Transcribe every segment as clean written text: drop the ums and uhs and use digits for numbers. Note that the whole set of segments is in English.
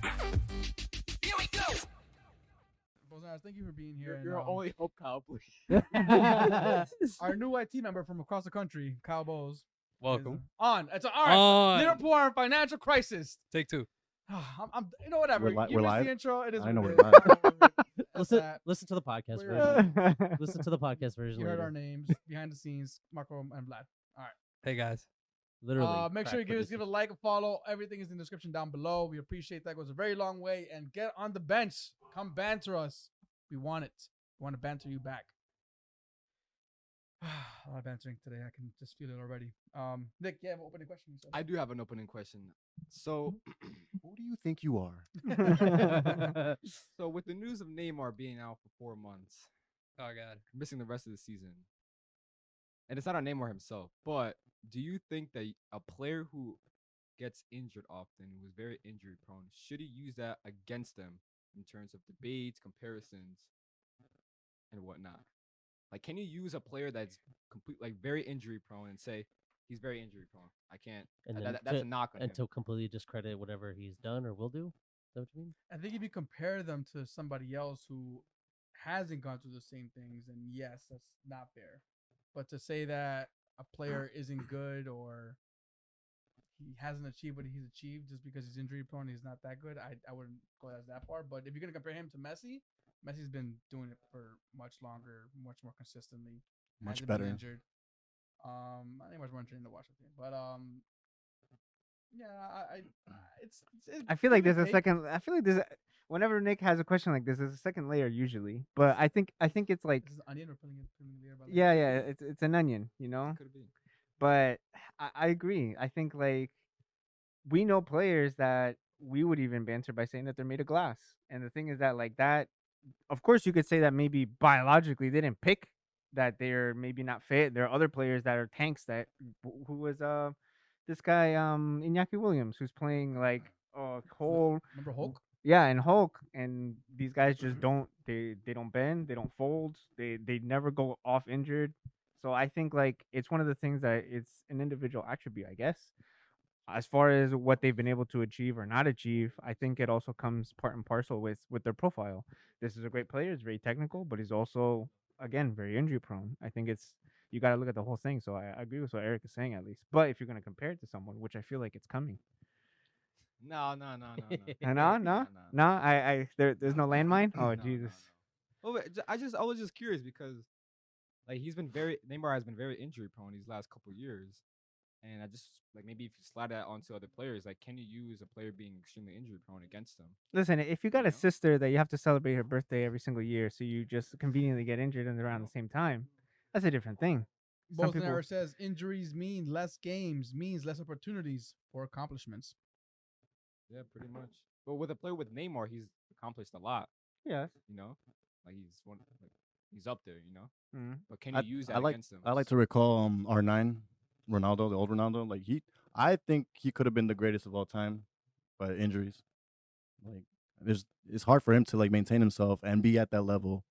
Here we go. Bolsonaro, thank you for being here. You're and, only hope, Kyle, please. our new IT member from across the country, Kyle Bowles. Welcome. Is on. It's all right. On. Liverpool are in financial crisis. Take two. You know, whatever. We're You we're missed live? the intro. It is. I know what we're it is. Listen, that. listen to the podcast We're- version. Listen to the podcast version You heard later. our names behind the scenes, Marco and Vlad. All right. Hey guys. Literally. Make sure you give a like, a follow. Everything is in the description down below. We appreciate that. It goes a very long way. And get on the bench. Come banter us. We want it. We want to banter you back. A lot of bantering today. I can just feel it already. Nick, you have an opening question. I do have an opening question. So, Who do you think you are? so with the news of Neymar being out for 4 months, Oh god. missing the rest of the season, and it's not on Neymar himself, but do you think that a player who gets injured often, who is very injury prone, should he use that against them in terms of debates, comparisons, and whatnot? Like, can you use a player that's very injury prone and say he's very injury prone? I can't. And That's a knock on him. and to completely discredit whatever he's done or will do. Is that what you mean? I think if you compare them to somebody else who hasn't gone through the same things, then yes, that's not fair. But to say that a player isn't good or he hasn't achieved what he's achieved just because he's injury prone, he's not that good, I wouldn't go as that far. But if you're gonna compare him to Messi, Messi's been doing it for much longer, much more consistently. Much hasn't been better. Injured. I think much more entertaining to watch the game, but yeah, it's I feel like give and there's a take. second. I feel like there's. Whenever Nick has a question like this, there's a second layer usually. But I think it's like, This is onion or putting it layer by layer. yeah, it's an onion, you know. Could be. But I agree. I think like we know players that we would even banter by saying that they're made of glass. And the thing is that like that, of course, you could say that maybe biologically they didn't pick that they're maybe not fit. There are other players that are tanks that who was this guy Iñaki Williams who's playing like whole Remember Hulk? yeah, and Hulk, and these guys just don't they don't bend, they don't fold, they never go off injured. So I think like it's one of the things that it's an individual attribute, I guess. As far as what they've been able to achieve or not achieve, I think it also comes part and parcel with their profile. This is a great player, he's very technical, but he's also again very injury prone. I think it's you got to look at the whole thing. So I agree with what Eric is saying at least. But if you're going to compare it to someone, which I feel like it's coming. No. No, there's no landmine. Oh Jesus. Oh, wait, I was just curious because like Neymar has been very injury prone these last couple years, and I just like maybe if you slide that onto other players, like can you use a player being extremely injury prone against them? Listen, if you got a know? sister that you have to celebrate her birthday every single year, so you just conveniently get injured and around the same time, that's a different thing. Some people- Bolsonaro says injuries mean less games, means less opportunities for accomplishments. Yeah, pretty much. But with a player with Neymar, he's accomplished a lot. Yes. You know, like he's up there. You know, Mhm. but can you use that against him? I like to recall R9, Ronaldo, the old Ronaldo. Like I think he could have been the greatest of all time, but injuries. Like it's hard for him to like maintain himself and be at that level.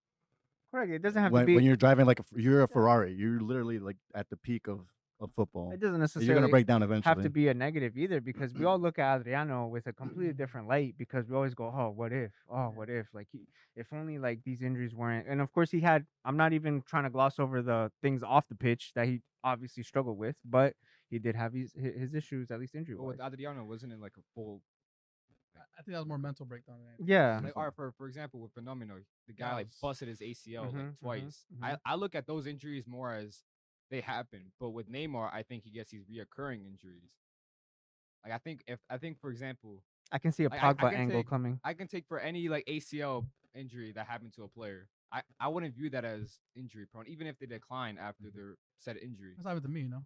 Correct. It doesn't have to When be. you're driving like you're a Ferrari, you're literally like at the peak of football. It doesn't necessarily You're gonna break down eventually. have to be a negative either, because we all look at Adriano with a completely different light, because we always go, oh, what if? Oh, what if? Like, if only like these injuries weren't. And of course, he had. I'm not even trying to gloss over the things off the pitch that he obviously struggled with, but he did have his issues, at least injury But wise. with Adriano, wasn't it like a full? I think that was more mental breakdown than anything. Yeah. Like, all right, for example, with Phenomenal, the guy That like was- busted his ACL like Mhm, twice. mhm. I look at those injuries more as they happen, but with Neymar, I think he gets these reoccurring injuries. Like I think for example, I can see a I Pogba can angle take- coming. I can take for any like ACL injury that happened to a player. I wouldn't view that as injury prone, even if they decline after their said injury. That's not happened to me, you know.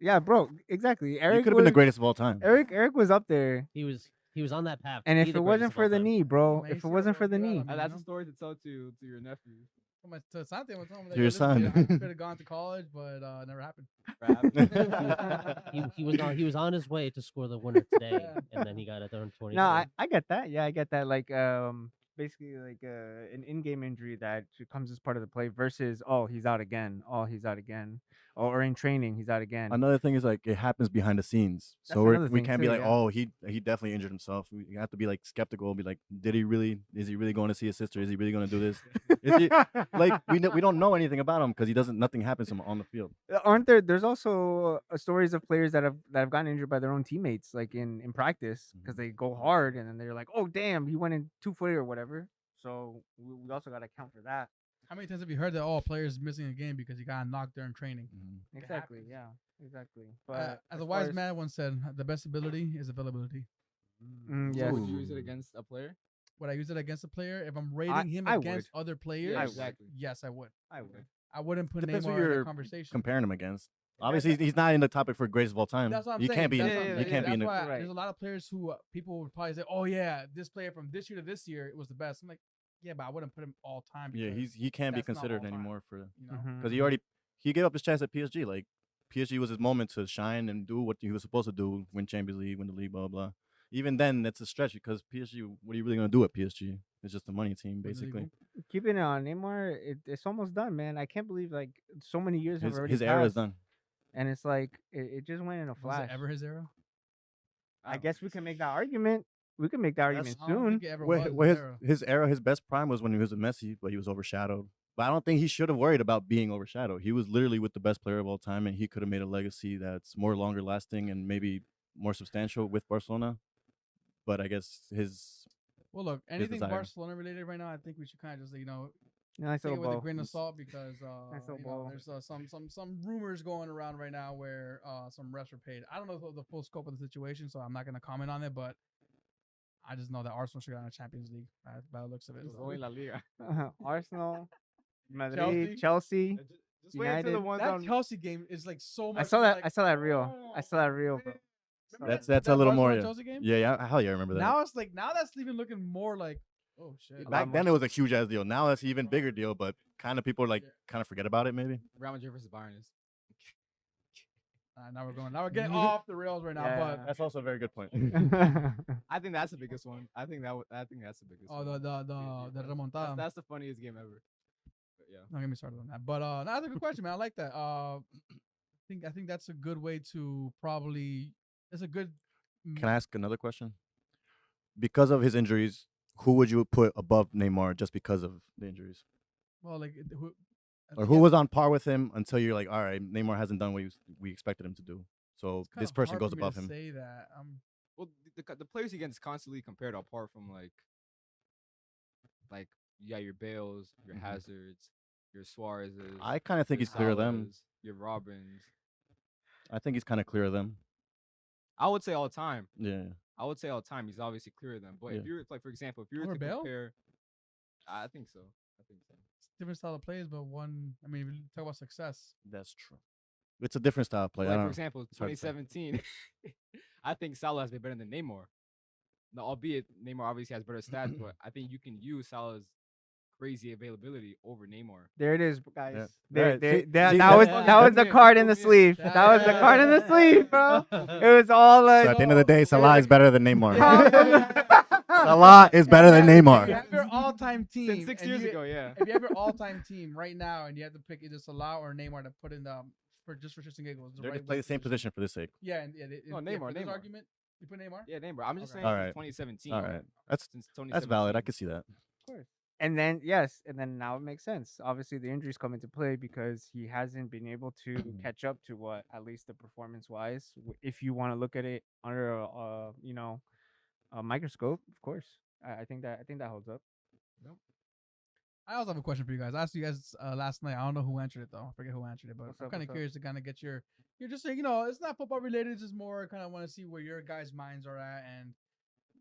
Yeah, bro. Exactly. He Eric could have been the was- greatest of all time. Eric was up there, He was on that path. to and be if the it greatest wasn't of for all the time. knee, bro, My if it ACL wasn't for broke the you out, knee, I mean, That's you a know? story to tell to your nephew. To Santi, I was telling him that, To your son. I could have gone to college, but never happened. He was on his way to score the winner today, Yeah. and then he got it on 20. no, I get that. Yeah, I get that. Like, basically, like an in-game injury that comes as part of the play versus, oh, he's out again. Oh, he's out again. or in training he's out again. Another thing is like it happens behind the scenes, That's so another we thing can't too, be like, yeah. oh, he definitely injured himself. We have to be like skeptical, be like, did he really? Is he really going to see his sister? Is he really going to do this? Is he like we don't know anything about him because he doesn't. Nothing happens to him on the field. Aren't there? There's also stories of players that have gotten injured by their own teammates, like in practice, because they go hard and then they're like, "Oh damn, he went in 2-footed or whatever." So we also got to account for that. How many times have you heard that all players missing a game because he got knocked during training? It Exactly. happens. Yeah. Exactly. But As a far wise as- man once said, the best ability is availability. yes. Would you use it against a player? Would I use it against a player? If I'm rating him I against other players, Yeah, exactly. yes, I would. I would. I wouldn't put Depends who Neymar in you're that conversation. comparing him against. Obviously, he's not in the topic for greatest of all time. That's what I'm you saying. can't be. That's In, what I'm you saying. can't be in. That's The, why Right. there's a lot of players who people would probably say, "Oh yeah, this player from this year to this year it was the best." I'm like, yeah, but I wouldn't put him all time. yeah, because he can't be that's not considered all time. anymore for You know, because he gave up his chance at PSG. Like PSG was his moment to shine and do what he was supposed to do, win Champions League, win the league, blah blah. Even then, it's a stretch because PSG. What are you really gonna do at PSG? It's just a money team, basically. Keeping it on Neymar, it's almost done, man. I can't believe like so many years have already His era is passed, done. and it's like it just went in a was flash. it ever his era? I guess we can make that argument. We can make that argument I don't soon. think it ever Well, was well, his era. his era, his best prime was when he was with Messi, but he was overshadowed. But I don't think he should have worried about being overshadowed. He was literally with the best player of all time, and he could have made a legacy that's more longer lasting and maybe more substantial with Barcelona. But I guess his Well, look, anything desire. Barcelona related right now, I think we should kind of just Nice take it little with a bow. grain of salt because Nice little ball. there's some rumors going around right now where some refs were paid. I don't know the full scope of the situation, so I'm not gonna comment on it. But I just know that Arsenal should get on the Champions League by the looks of it. Only La Liga. Arsenal, Madrid, Chelsea. Just wait until the United. ones That on. Chelsea game is like so much. I saw that. Like, I saw that reel. I saw that reel, bro. remember that's that a little more. Barcelona-Chelsea game? Yeah, hell yeah, I remember that. Now it's like that's even looking more like oh shit. Back then it was a huge ass deal. Now it's an even bigger deal, but kind of people are like Yeah. kind of forget about it maybe. Real Madrid versus Bayern is. Now we're getting off the rails right now. Yeah. That's also a very good point. I think that's the biggest one. I think that's the biggest. But oh, one. the remontada. That's the funniest game ever. But yeah. Don't get me started on that. But no, that's a good question, man. I like that. I think that's a good way to probably. It's a good. Can I ask another question? Because of his injuries, who would you put above Neymar just because of the injuries? Well, like Or who was on par with him until you're like, all right, Neymar hasn't done what we expected him to do. So It's kinda this person hard goes for me above to him. Say that. Well, the players he gets constantly compared apart from like you got your Bales, your Mhm. Hazards, your Suarez's. I kind of think your he's clear of them. Salahs, Your Robins. I think he's kind of clear of them. I would say all time. Yeah. I would say all time. He's obviously clear of them. But Yeah. if you're like, for example, if you were Over to Bale? compare, I think so. It's different style of plays, but one. I mean, if you talk about success, That's true. It's a different style of play. I Like, don't for know. example, It's hard to say. 2017, I think Salah has been better than Neymar. Now, albeit Neymar obviously has better stats, but I think you can use Salah's crazy availability over Neymar. There it is, guys. Yeah. There, Yeah, there, see- that, see, that was that's- that was the that's card it. in the Yeah. sleeve. Yeah, That was the yeah, card in the sleeve, bro. It was all like So at the end of the day, Salah is better than Neymar. Salah Salah is better than If you Neymar. have your all-time team Since 6 and years you- ago, yeah. If you have your all-time team right now and you have to pick either Salah or Neymar to put in the for shits and giggles, They're going to play the same position for this sake. Yeah, and No, for Neymar, this Neymar. argument, you put Neymar. Yeah, Neymar. I'm just Okay. saying All since right. 2017. All right. That's Since 2017. that's valid. I could see that. And then yes, and then now it makes sense. Obviously, the injuries come into play because he hasn't been able to catch up to what, at least the performance-wise, if you want to look at it under a microscope. Of course, I think that holds up. I also have a question for you guys. I asked you guys last night. I don't know who answered it though. I forget who answered it, but What's I'm up, kind of what's up? curious to kind of get your. You're just saying, it's not football related. It's just more kind of want to see where your guys' minds are at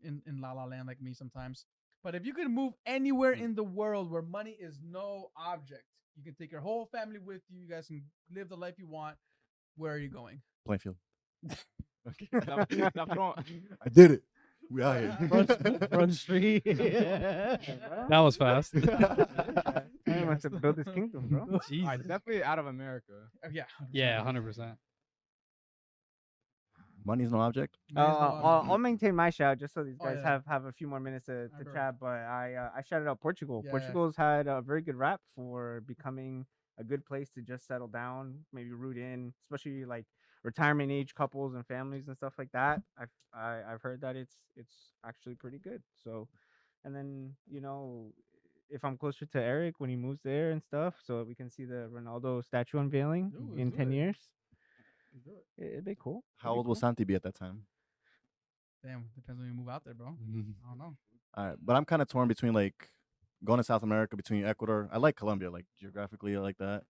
and in La La Land like me sometimes. But if you could move anywhere in the world where money is no object, you can take your whole family with you. You guys can live the life you want. Where are you going? Plainfield. La Front. I did it. We out here. Front Street. That was fast. He wants to build his kingdom, bro. Alright, definitely out of America. Yeah. Yeah, 100%. Money's no object. I'll maintain my shout just so these Oh, guys yeah. have a few more minutes to Remember. chat. But I shouted out Portugal. Yeah. Portugal's had a very good rap for becoming a good place to just settle down, maybe root in, especially like retirement age couples and families and stuff like that. I've heard that it's actually pretty good. So, and then if I'm closer to Eric when he moves there and stuff, so we can see the Ronaldo statue unveiling Ooh, in let's do 10 it. years. Let's do it. It'd be cool. How It'd be old will cool. Santi be at that time? Damn, depends when you move out there, bro. I don't know. All right, but I'm kind of torn between like going to South America, between Ecuador. I like Colombia, like geographically, I like that.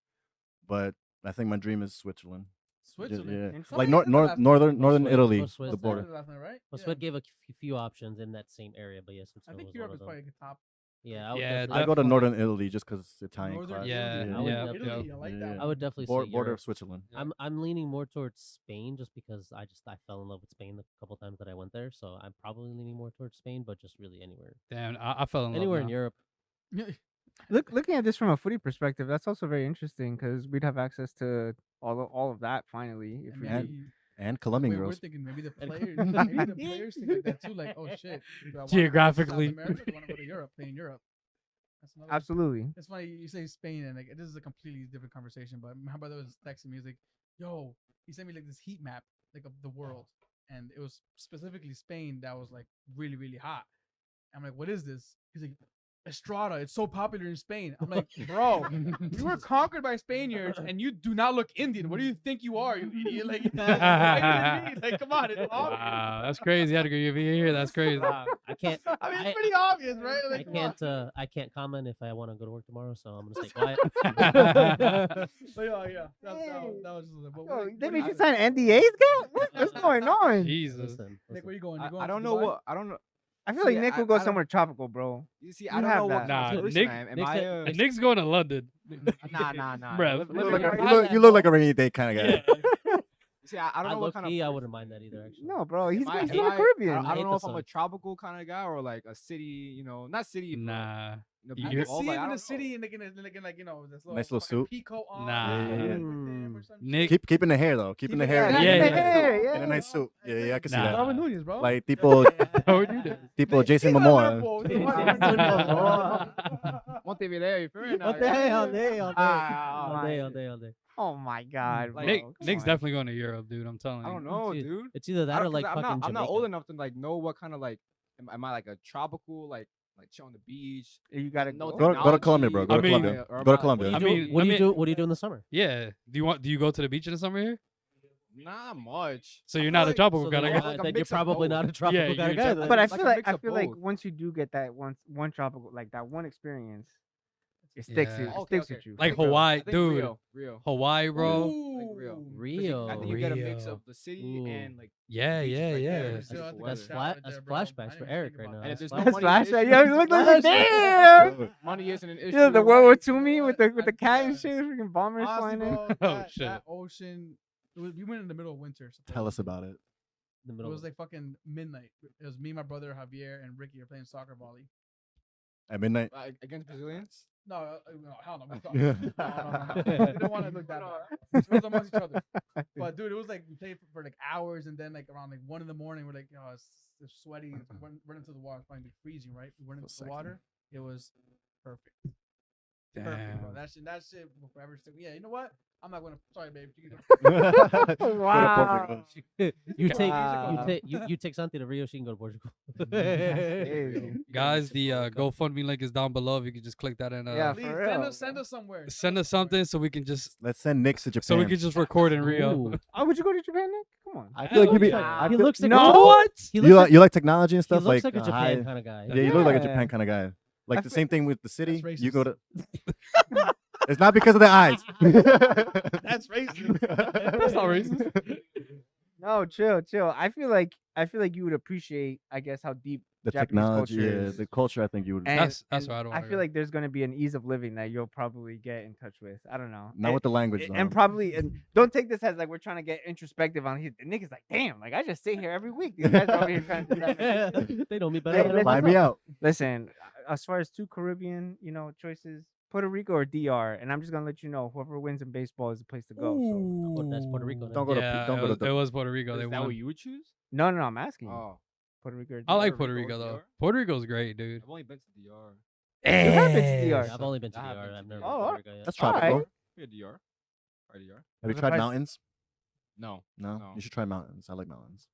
But I think my dream is Switzerland. Switzerland. Yeah, Interesting. like Somebody northern asked northern northern Swiss- Italy, most Swiss the did. border. Switzerland last night, right? Well, Yeah. Swed gave a few options in that same area, but yes, I think Europe is probably a top. Yeah, I would Yeah, definitely, I go to Definitely. northern Italy just because Italian Northern class. Yeah, Italy. I would yeah, definitely- Italy, I like Yeah. that. I would definitely say Border Europe. of Switzerland. Yeah. I'm leaning more towards Spain just because I fell in love with Spain the couple times that I went there, so I'm probably leaning more towards Spain, but just really anywhere, Damn, I fell in love. anywhere in now. Europe. Looking at this from a footy perspective, that's also very interesting because we'd have access to all of that finally if And we And- did. maybe And Colombian we're girls. thinking maybe the And- players, maybe the players think like that too. Like, oh shit, do I wanna go to Geographically. South America, or do I want to go to Europe, play in Europe. That's another. Absolutely. It's funny you say Spain and like this is a completely different conversation. But my brother was texting me, he's like, "Yo," he sent me like this heat map like of the world, and it was specifically Spain that was like really really hot. I'm like, "What is this?" He's like, "Estrada. It's so popular in Spain." I'm like, "Bro, you were conquered by Spaniards, and you do not look Indian. What do you think you are? You idiot! Like, why you with me? Like, come on, it's obvious." Wow, that's crazy. Edgar, you be here. That's crazy. I can't. I mean, I- it's pretty obvious, right? I Like, come on. can't. I can't comment if I want to go to work tomorrow, so I'm gonna stay quiet. But yeah, that was just. But Yo, what they do made you you sign NDAs, guy? What's going on? Jesus. Listen, Nick, where listen. you going? You I going don't to know Dubai? what I don't know. I feel See, like Nick I- will go I don't- somewhere tropical, bro. You see, You I don't have know what that. kind Nah, of person Nick- I am. Am Nick I said- Nick's going to London. Nah. Bruh, Live- You live look, in like, your- you look like a rainy day kind of guy. See, I don't know what kind of. I person- wouldn't mind that either. Actually, No, bro. He's Am I- from am the I- Caribbean. I hate don't know the if I'm a sun. tropical kind of guy or like a city, not city. but, Nah. you know, You- I You're- can all, see like, him I in the don't city know. and looking like this Nice little fucking suit. peacoat on. Nah. like, Yeah, yeah. with him or some Nick- shit. Keeping the hair though. Keeping the hair. Yeah, Yeah, yeah, yeah, yeah. In a nice suit. Yeah, I can see Nah. that. Darwin Núñez, bro. Like tipo, How would you do? tipo Jason He's Momoa. Liverpool. He's Jason Momoa. Montevideo, you feel me? all day, all day, all day, Ah, all day, all day, all day. Oh my God, bro. Nick, come Nick's on. definitely going to Europe, dude. I'm telling you. I don't know, Dude, dude. It's either that or like I'm fucking not Jamaica. old enough to like know what kind of like. Am I like a tropical like chill on the beach? You gotta No go. Go to Colombia, bro. Go I to mean- Colombia. or Go to am I- Colombia. I mean, What do you do? What do you do in the summer? Yeah. Do you go to the beach in the summer here? Not much. So you're feel not a like- tropical So kind then, of like guy. a then you're mix of probably not a both. tropical Yeah, kind of you're guy. a then. But I Like feel a like mix I of feel like both. once you do get that one tropical like that one experience, it sticks. Yeah. It Okay, sticks okay. with you. Like I think Hawaii, I think dude. Real. Hawaii, bro. Like real. 'Cause Rio. I think you get a mix Rio. of the city Ooh. and like. Yeah, beaches yeah, right there, yeah. and Still have to beautiful That's go weather. shout that's out there, bro. I flashbacks didn't for even Eric think right about now. that. And if That's there's no flashbacks. money, Flashback. issue, Yeah, look like damn. Money isn't an issue. Yeah, the World War II You know me with what? the cat Yeah. and shit, freaking bombers Honestly, flying in. bro, Oh, that shit. ocean. We went in the middle of winter. Tell us supposedly. about it. The It middle. was like fucking midnight. It was me, my brother Javier, and Ricky are playing soccer volley. At midnight. Against Brazilians. No, hell no. We thought- No, no. We didn't want to look that bad. It was amongst each other. But dude, it was like we played for like hours, and then like around like 1 a.m, we're like, oh, it's sweaty. Run into the water. It's probably freezing, right? We went into So the sexy. water. It was perfect. Perfect, bro. Damn. That shit will forever stick. Yeah, you know what? I'm not gonna. Sorry, babe. You can Go to Wow. Portugal. you take Wow. you take Santi to Rio. She can go to Portugal. Hey. Guys, the GoFundMe link is down below. If you can just click that and Yeah, please for send real. us somewhere. send us something so we can just Let's send Nick to Japan. so we can just record in Rio. Ooh. Oh, would you go to Japan, Nick? Come on. I feel like you be. Nah. I He feel- looks like No. a, What? He you looks like like, you like technology and he stuff looks like like a high- Japan kind of guy. Yeah, you look like a Yeah. Japan kind of guy. Like I the fe- same thing with the city. That's You go to. racist. It's not because of the eyes. That's racist. That's not racist. No, chill. I feel like you would appreciate, I guess, how deep The Japanese technology, culture yeah, is. the culture. I think you would. And- That's and why I don't I wanna feel go. like there's gonna be an ease of living that you'll probably get in touch with. I don't know. Not with the language, and, though. and probably and don't take this as like we're trying to get introspective on here. Nick is like, damn, like I just sit here every week. These guys are over here trying to do that. They know me better. Hey, than let's- Fly me out. Listen, as far as two Caribbean, choices, Puerto Rico or DR, and I'm just gonna let you know whoever wins in baseball is the place to go. So. Well, that's Puerto Rico. Don't Then. go Yeah, to. Don't go to. it was Puerto Rico. They Is that won. what you would choose? No, I'm asking. you. Oh, Puerto Rico or DR. I like Puerto Puerto Rico Rico or though. DR? Puerto Rico's great, dude. I've only been to DR. You have been to DR. I've only been to I have DR. been to I've never DR. been to Oh, Puerto Rico yet. That's All tropical. right. Yeah, DR. Right, DR. Have you What's the tried price? mountains? No. No? No. You should try mountains. I like mountains.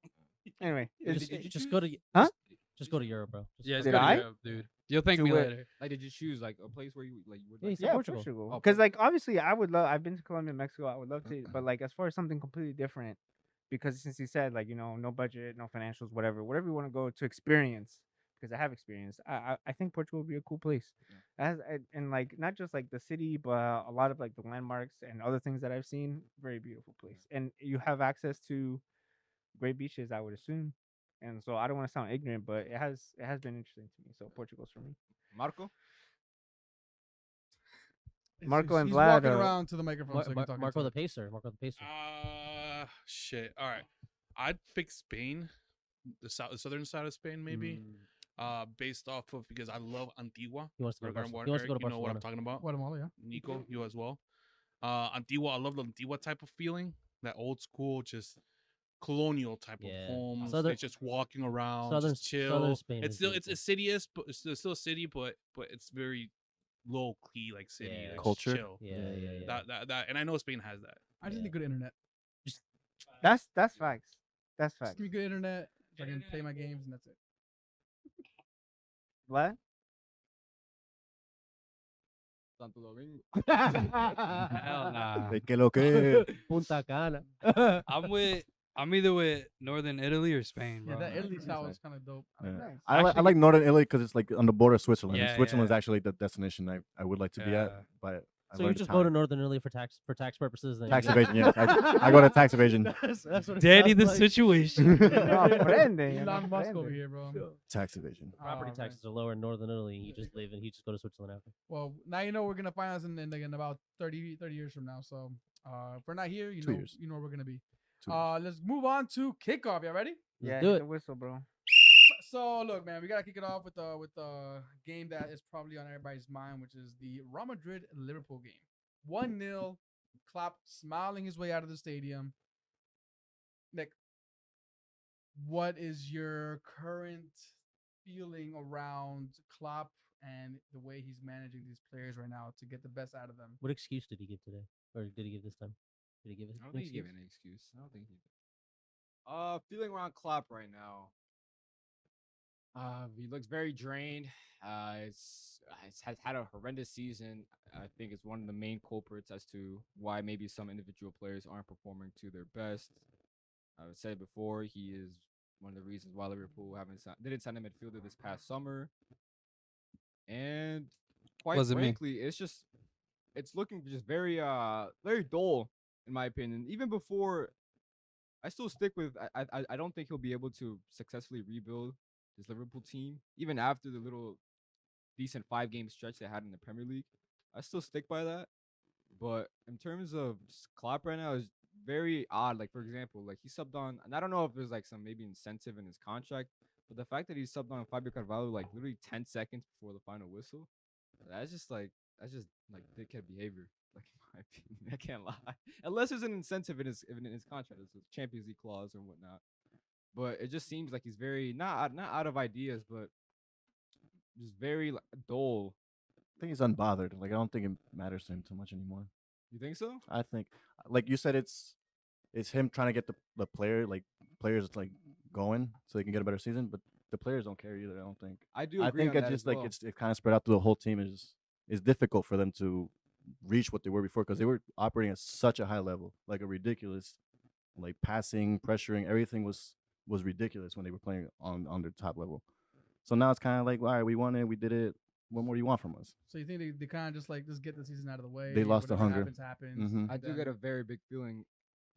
Anyway, Did Just, you just choose- go to Huh? just go to Europe, bro. Just Yeah, go it's Did good, I? dude. You'll thank To me where- later. Like, did you choose like a place where you like you would Yeah, like? he said yeah, Portugal. Portugal. Oh, Because Portugal. like obviously I would love. I've been to Colombia, Mexico. I would love to, but like as far as something completely different, because since he said like no budget, no financials, whatever you want to go to experience. Because I have experience, I think Portugal would be a cool place. And like not just like the city, but a lot of like the landmarks and other things that I've seen. Very beautiful place, and you have access to great beaches, I would assume. And so I don't want to sound ignorant, but it has been interesting to me. So Portugal's for me. Marco. Marco and he's Vlad, walking around to the microphone so he can talk Marco into the it. Pacer. Marco the Pacer. Shit. All right. I'd pick Spain, the southern side of Spain, maybe. Based off of because I love Antigua. He wants to go to Regarding Barcelona. what He wants to go Eric, to you know what I'm Barcelona. talking about. Guatemala, yeah. Nico, you as well. Antigua, I love the Antigua type of feeling, that old school, just colonial type Yeah. of homes. Southern- It's just walking around, Southern- just chill. Southern Spain It's is still it's beautiful. a city, but it's still a city, but it's very low key, like city, Yeah. like just Culture. chill. Yeah. That, and I know Spain has that. I just Yeah. need good internet. That's facts. That's Just facts. give me good internet so I can play my games and that's it. Vlad? Santo Domingo. Hell nah. De que lo que. Punta Cana. I'm either with Northern Italy or Spain, Yeah, bro. that Italy Nice, style nice. is kind of dope. Yeah. Nice. I like Actually- Northern Italy because it's like on the border of Switzerland. And Yeah, Switzerland is yeah. actually the destination I would like to be at. Yeah. But I So you learned just go to Italian. Northern Italy for tax purposes. Then Tax you get- evasion. Yes, I go to tax evasion. That's what it Daddy, sounds the like. situation. No, aprende, Elon Musk aprende. over here, bro. Tax evasion. Property Oh, man. taxes are lower in Northern Italy. And you just live and you just go to Switzerland after. Well, now you know we're gonna find us in about 30 years from now. So if we're not here, 2 years. you know where we're gonna be. 2 years. Let's move on to kickoff. You ready? Yeah, do hit it. the whistle, bro. So look, man, we gotta kick it off with the game that is probably on everybody's mind, which is the Real Madrid Liverpool game. 1-0. Klopp smiling his way out of the stadium. Nick, what is your current feeling around Klopp and the way he's managing these players right now to get the best out of them? What excuse did he give today? Or did he give this time? Did he give it? I don't an think he gave excuse? an excuse. I don't think he did. Feeling around Klopp right now. He looks very drained. It's has had a horrendous season. I think it's one of the main culprits as to why maybe some individual players aren't performing to their best. I've said before, he is one of the reasons why Liverpool didn't sign a midfielder this past summer. And quite Wasn't me. frankly, it's looking just very dull in my opinion. Even before, I still stick with I don't think he'll be able to successfully rebuild this Liverpool team even after the little decent 5-game stretch they had in the Premier League. I still stick by that. But in terms of just Klopp right now is very odd. Like for example, like he subbed on, and I don't know if there's like some maybe incentive in his contract, but the fact that he subbed on Fabio Carvalho like literally 10 seconds before the final whistle, that's just dickhead behavior. Like in my opinion, I can't lie. Unless there's an incentive in his contract, it's a Champions League clause or whatnot. But it just seems like he's very not out of ideas, but just very like, dull. I think he's unbothered. Like I don't think it matters to him too much anymore. You think so? I think, like you said, it's him trying to get the players like going so they can get a better season. But the players don't care either. I don't think. I do. I Agree think on it's that just as like well. it kind of spread out through the whole team. It's difficult for them to reach what they were before because they were operating at such a high level, like a ridiculous, like passing, pressuring, everything was ridiculous when they were playing on their top level. So now it's kind of like, all right, we won it, we did it. What more do you want from us? So you think they kind of just like just get the season out of the way? They lost the whatever hunger. Happens. Mhm. I and do then- get a very big feeling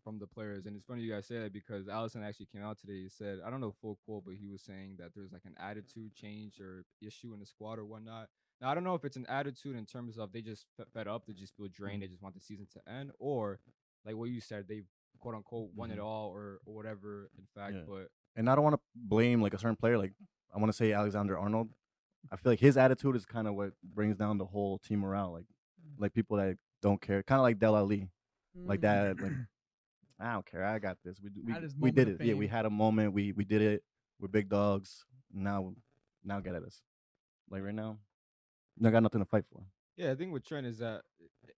from the players, and it's funny you guys say that because Allison actually came out today. He said, I don't know the full quote, but he was saying that there's like an attitude change or issue in the squad or whatnot. Now I don't know if it's an attitude in terms of they just fed up, they just feel drained, they just want the season to end, or like what you said, they quote unquote won it all or whatever. In fact, Yeah. but And I don't want to blame like a certain player. Like I want to say Alexander Arnold. I feel like his attitude is kind of what brings down the whole team morale. Like people that don't care, kind of like Del Ali, like that. Like I don't care, I got this. Had his We did moment it. of Yeah, we fame. had a moment. We did it. We're big dogs. Now get at us. Like right now, I got nothing to fight for. yeah, I think with Trent is that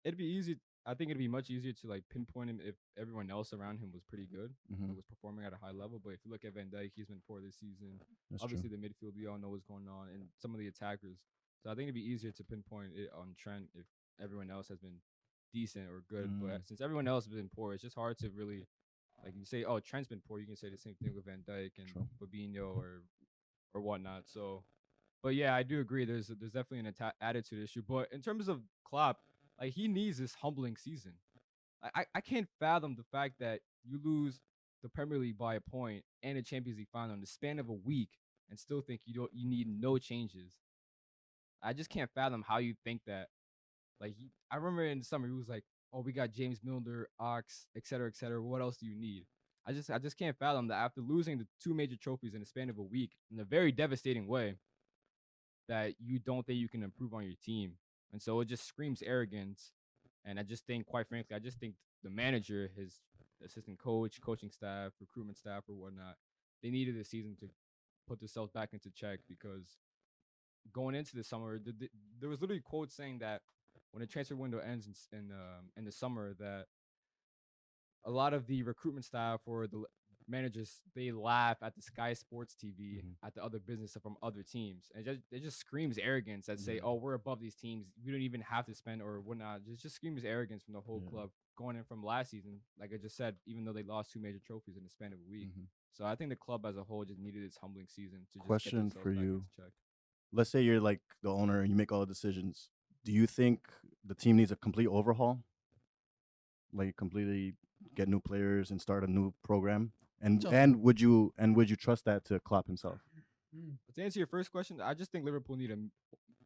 it'd be easy. I think it'd be much easier to like pinpoint him if everyone else around him was pretty good, Mhm. was performing at a high level. But if you look at Van Dijk, he's been poor this season. That's Obviously, true. the midfield, we all know what's going on, and some of the attackers. So I think it'd be easier to pinpoint it on Trent if everyone else has been decent or good. But since everyone else has been poor, it's just hard to really like you say, oh, Trent's been poor. You can say the same thing with Van Dijk and True. Fabinho or whatnot. So, but yeah, I do agree. There's definitely an attitude issue. But in terms of Klopp, like he needs this humbling season. I can't fathom the fact that you lose the Premier League by a point and a Champions League final in the span of a week and still think you need no changes. I just can't fathom how you think that. Like I remember in the summer he was like, "Oh, we got James Milner, Ox, et cetera, et cetera. What else do you need?" I just can't fathom that after losing the two major trophies in the span of a week in a very devastating way, that you don't think you can improve on your team. And so it just screams arrogance. And I just think, quite frankly, I just think the manager, his assistant coach, coaching staff, recruitment staff, or whatnot, they needed this season to put themselves back into check because going into the summer, there was literally quotes saying that when the transfer window ends in the summer, that a lot of the recruitment staff or the managers, they laugh at the Sky Sports TV at the other business from other teams, and it just screams arrogance that say, "Oh, we're above these teams. We don't even have to spend or whatnot." It just screams arrogance from the whole club going in from last season. Like I just said, even though they lost two major trophies in the span of a week, so I think the club as a whole just needed its humbling season to just Question get themselves for back you. into check. Let's say you're like the owner and you make all the decisions. Do you think the team needs a complete overhaul? Like completely get new players and start a new program? And So- would you trust that to Klopp himself? But to answer your first question, I just think Liverpool need a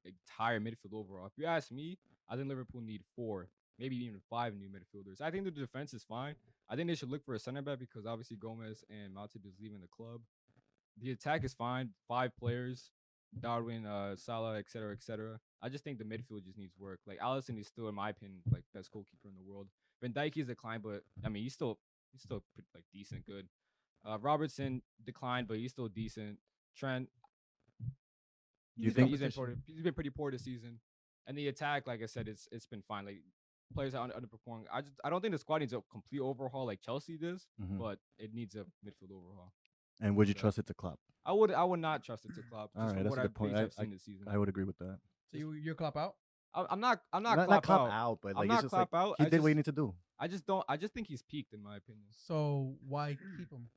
entire midfield overall. If you ask me, I think Liverpool need 4, maybe even 5 new midfielders. I think the defense is fine. I think they should look for a center back because obviously Gomez and Matip is leaving the club. The attack is fine, 5 players, Darwin, Salah, etc., etc. I just think the midfield just needs work. Like Alisson is still, in my opinion, like best goalkeeper in the world. Van Dijk is declined, but I mean he's still pretty, like decent, good. Robertson declined, but he's still decent. Trent, Do you think he's been pretty poor this season. And the attack, like I said, it's been fine. Like players are underperforming. I don't think the squad needs a complete overhaul like Chelsea does, but it needs a midfield overhaul. And would you So- trust it to Klopp? I would not trust it to Klopp. All Just right, from that's what a I've good point. I've seen this season. I would agree with that. So you're Klopp out? I'm not Not Klopp out. out, but I'm like not it's just like Klopp out. he I did what he just- needed to do. I just think he's peaked in my opinion. So why keep him?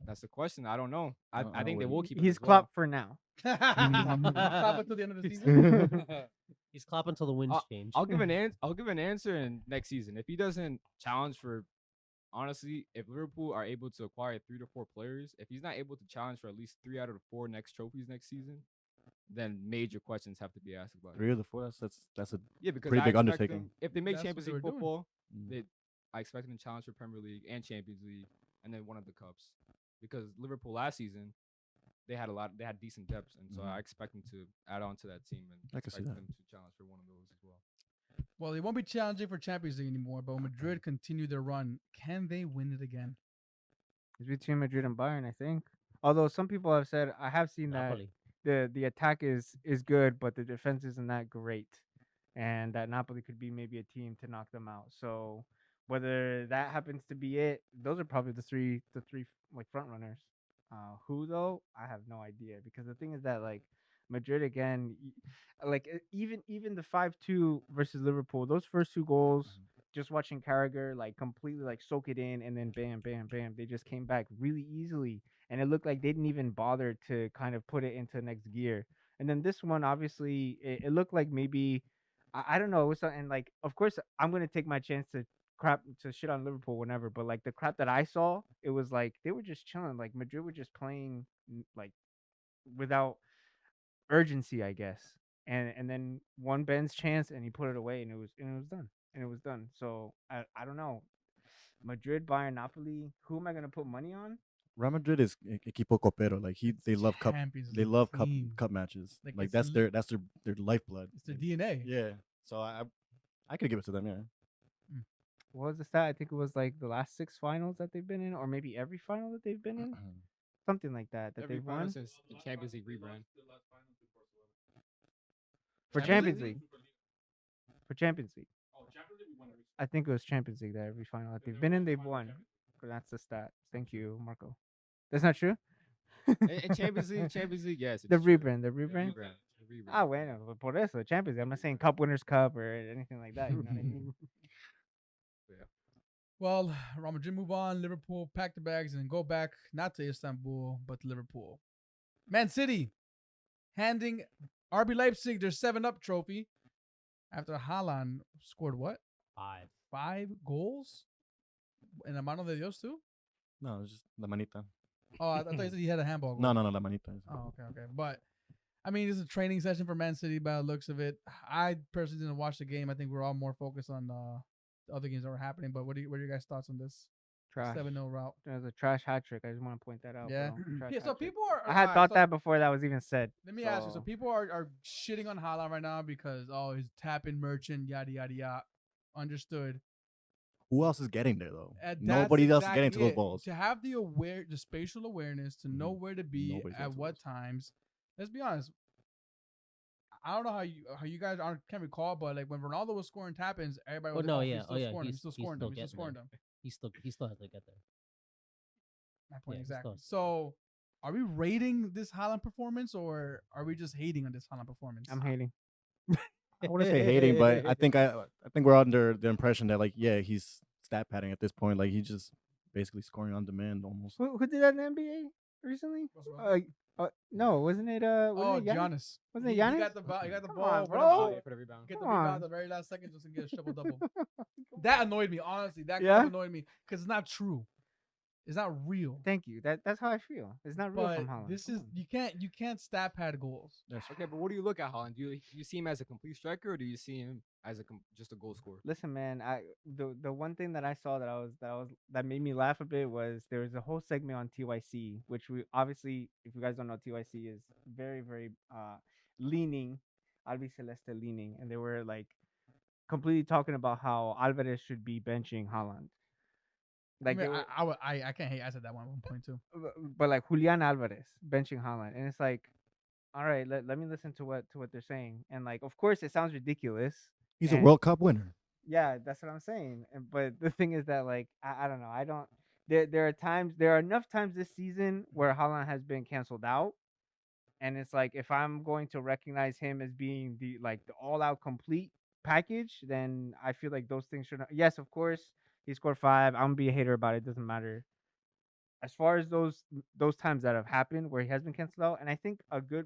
That's the question. I don't know. I I think they wouldn't. will keep him. He's as well. Klopp for now. Klopp until the end of the season. He's Klopp until the winds change. I'll give an answer in next season. If he doesn't challenge for, honestly, if Liverpool are able to acquire 3 to 4 players, if he's not able to challenge for at least 3 out of the 4 next trophies next season, then major questions have to be asked about 3 him. of the 4. That's a Yeah, because pretty I big expect undertaking. them, if they make That's what Champions they League were doing. football, Mm. I expect them to challenge for Premier League and Champions League, and then one of the cups. Because Liverpool last season, they had decent depth, and so I expect them to add on to that team and I can see expect that. them to challenge for one of those as well. Well, they won't be challenging for Champions League anymore, but when Madrid continue their run, can they win it again? It's between Madrid and Bayern, I think. Although some people have said, I have seen that Napoli. the attack is good, but the defense isn't that great, and that Napoli could be maybe a team to knock them out. So whether that happens to be it, those are probably the three like front runners. Who though? I have no idea, because the thing is that like Madrid again, like even the 5-2 versus Liverpool, those first 2 goals. Just watching Carragher like completely like soak it in, and then bam, bam, bam, they just came back really easily, and it looked like they didn't even bother to kind of put it into next gear. And then this one, obviously, it looked like maybe I don't know. It was and like, of course, I'm gonna take my chance to shit on Liverpool whenever, but like the crap that I saw, it was like they were just chilling. Like Madrid were just playing like without urgency, I guess. And then one Ben's chance, and he put it away, and it was done. And it was done. So I don't know. Madrid, Bayern, Napoli. Who am I gonna put money on? Real Madrid is equipo copero. Like they love cup. Champions They League love team. cup matches. Like, Like it's that's their lifeblood. It's their DNA. Yeah. So I could give it to them. Yeah. What was the stat? I think it was like the last 6 finals that they've been in, or maybe every final that they've been in, something like that Every they've final won since the Champions League rebrand. for Champions Champions League. For Champions League. I think it was Champions League that every final that they've been in, they've won. That's the stat. Thank you, Marco. That's not true. In Champions League, yes. The it's true. rebrand, the rebrand. The rebrand. Ah, bueno, por eso, Champions League. I'm not saying Cup Winners' Cup or anything like that. You know what I mean? Well, Real Madrid move on. Liverpool pack the bags and go back, not to Istanbul, but to Liverpool. Man City handing RB Leipzig their 7-Up trophy after Haaland scored what? 5 goals? In a mano de Dios too? No, it's just la manita. Oh, I thought you said he had a handball goal. No, la manita. Oh, okay. But I mean, it's a training session for Man City by the looks of it. I personally didn't watch the game. I think we're all more focused on the other games that were happening. But what are your guys' thoughts on this Trash. 7-0 route? It was a trash hat trick. I just want to point that out. Yeah. Bro. Trash Yeah. So hat trick. people are. I had alright, thought so that before that was even said. Let me ask you. So people are shitting on Haaland right now because he's tapping merchant, yada yada yada. Understood. Who else is getting there though? That's Nobody else is getting to exactly those it. balls. To have the spatial awareness to know where to be Nobody's at getting to what those. times. Let's be honest. I don't know how you guys can't recall, but like when Ronaldo was scoring tap-ins, everybody was Oh, like, no, he's still yeah. scoring them. He's He's still still scoring them. He's still getting scoring there. them. He still has to get there. My point Yeah, he's exactly. still- So, are we rating this Haaland performance, or are we just hating on this Haaland performance? I'm hating. I wouldn't say hating, but I think we're under the impression that like he's stat padding at this point. Like he's just basically scoring on demand almost. Who did that in the NBA recently? Russell No, wasn't it? Wasn't it Giannis? Giannis. Wasn't it He Giannis? got the ball. He got the Come ball. on, but bro. For the rebound. Get the Come rebound on. at the very last second just to get a triple double. That annoyed me, honestly. That Yeah? kind of annoyed me because it's not true. It's not real. Thank you. That's how I feel. It's not real But from Haaland. this Come is on. you can't stat pad goals. Okay, but what do you look at Haaland? Do you see him as a complete striker, or do you see him as just a goal scorer? Listen, man. The one thing that I saw that made me laugh a bit was there was a whole segment on TYC, which we obviously, if you guys don't know, TYC is very very leaning, Albi Celeste leaning, and they were like completely talking about how Alvarez should be benching Haaland. Like I, they mean, were, I can't hate. I said that one point too. but like Julian Alvarez benching Haaland, and it's like, all right, let me listen to what they're saying, and like, of course, it sounds ridiculous. He's a and- World Cup winner. Yeah, that's what I'm saying. But the thing is that like I don't know. I don't. There are enough times this season where Haaland has been canceled out, and it's like if I'm going to recognize him as being the all out complete package, then I feel like those things should. Yes, of course, he scored 5. I'm gonna be a hater about it. Doesn't matter. As far as those times that have happened where he has been canceled out, and I think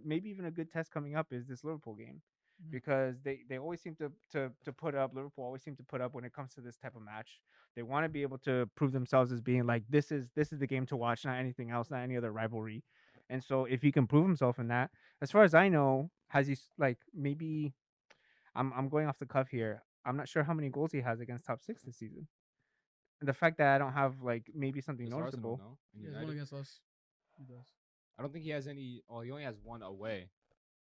maybe even a good test coming up is this Liverpool game, because they always seem to put up. Liverpool always seem to put up when it comes to this type of match. They want to be able to prove themselves as being like this is the game to watch, not anything else, not any other rivalry. And so if he can prove himself in that, as far as I know, has he maybe I'm going off the cuff here. I'm not sure how many goals he has against top 6 this season. And the fact that I don't have maybe something Just Arsenal, noticeable. no? And He has one United? against us. He does. I don't think he has any. Oh, he only has one away.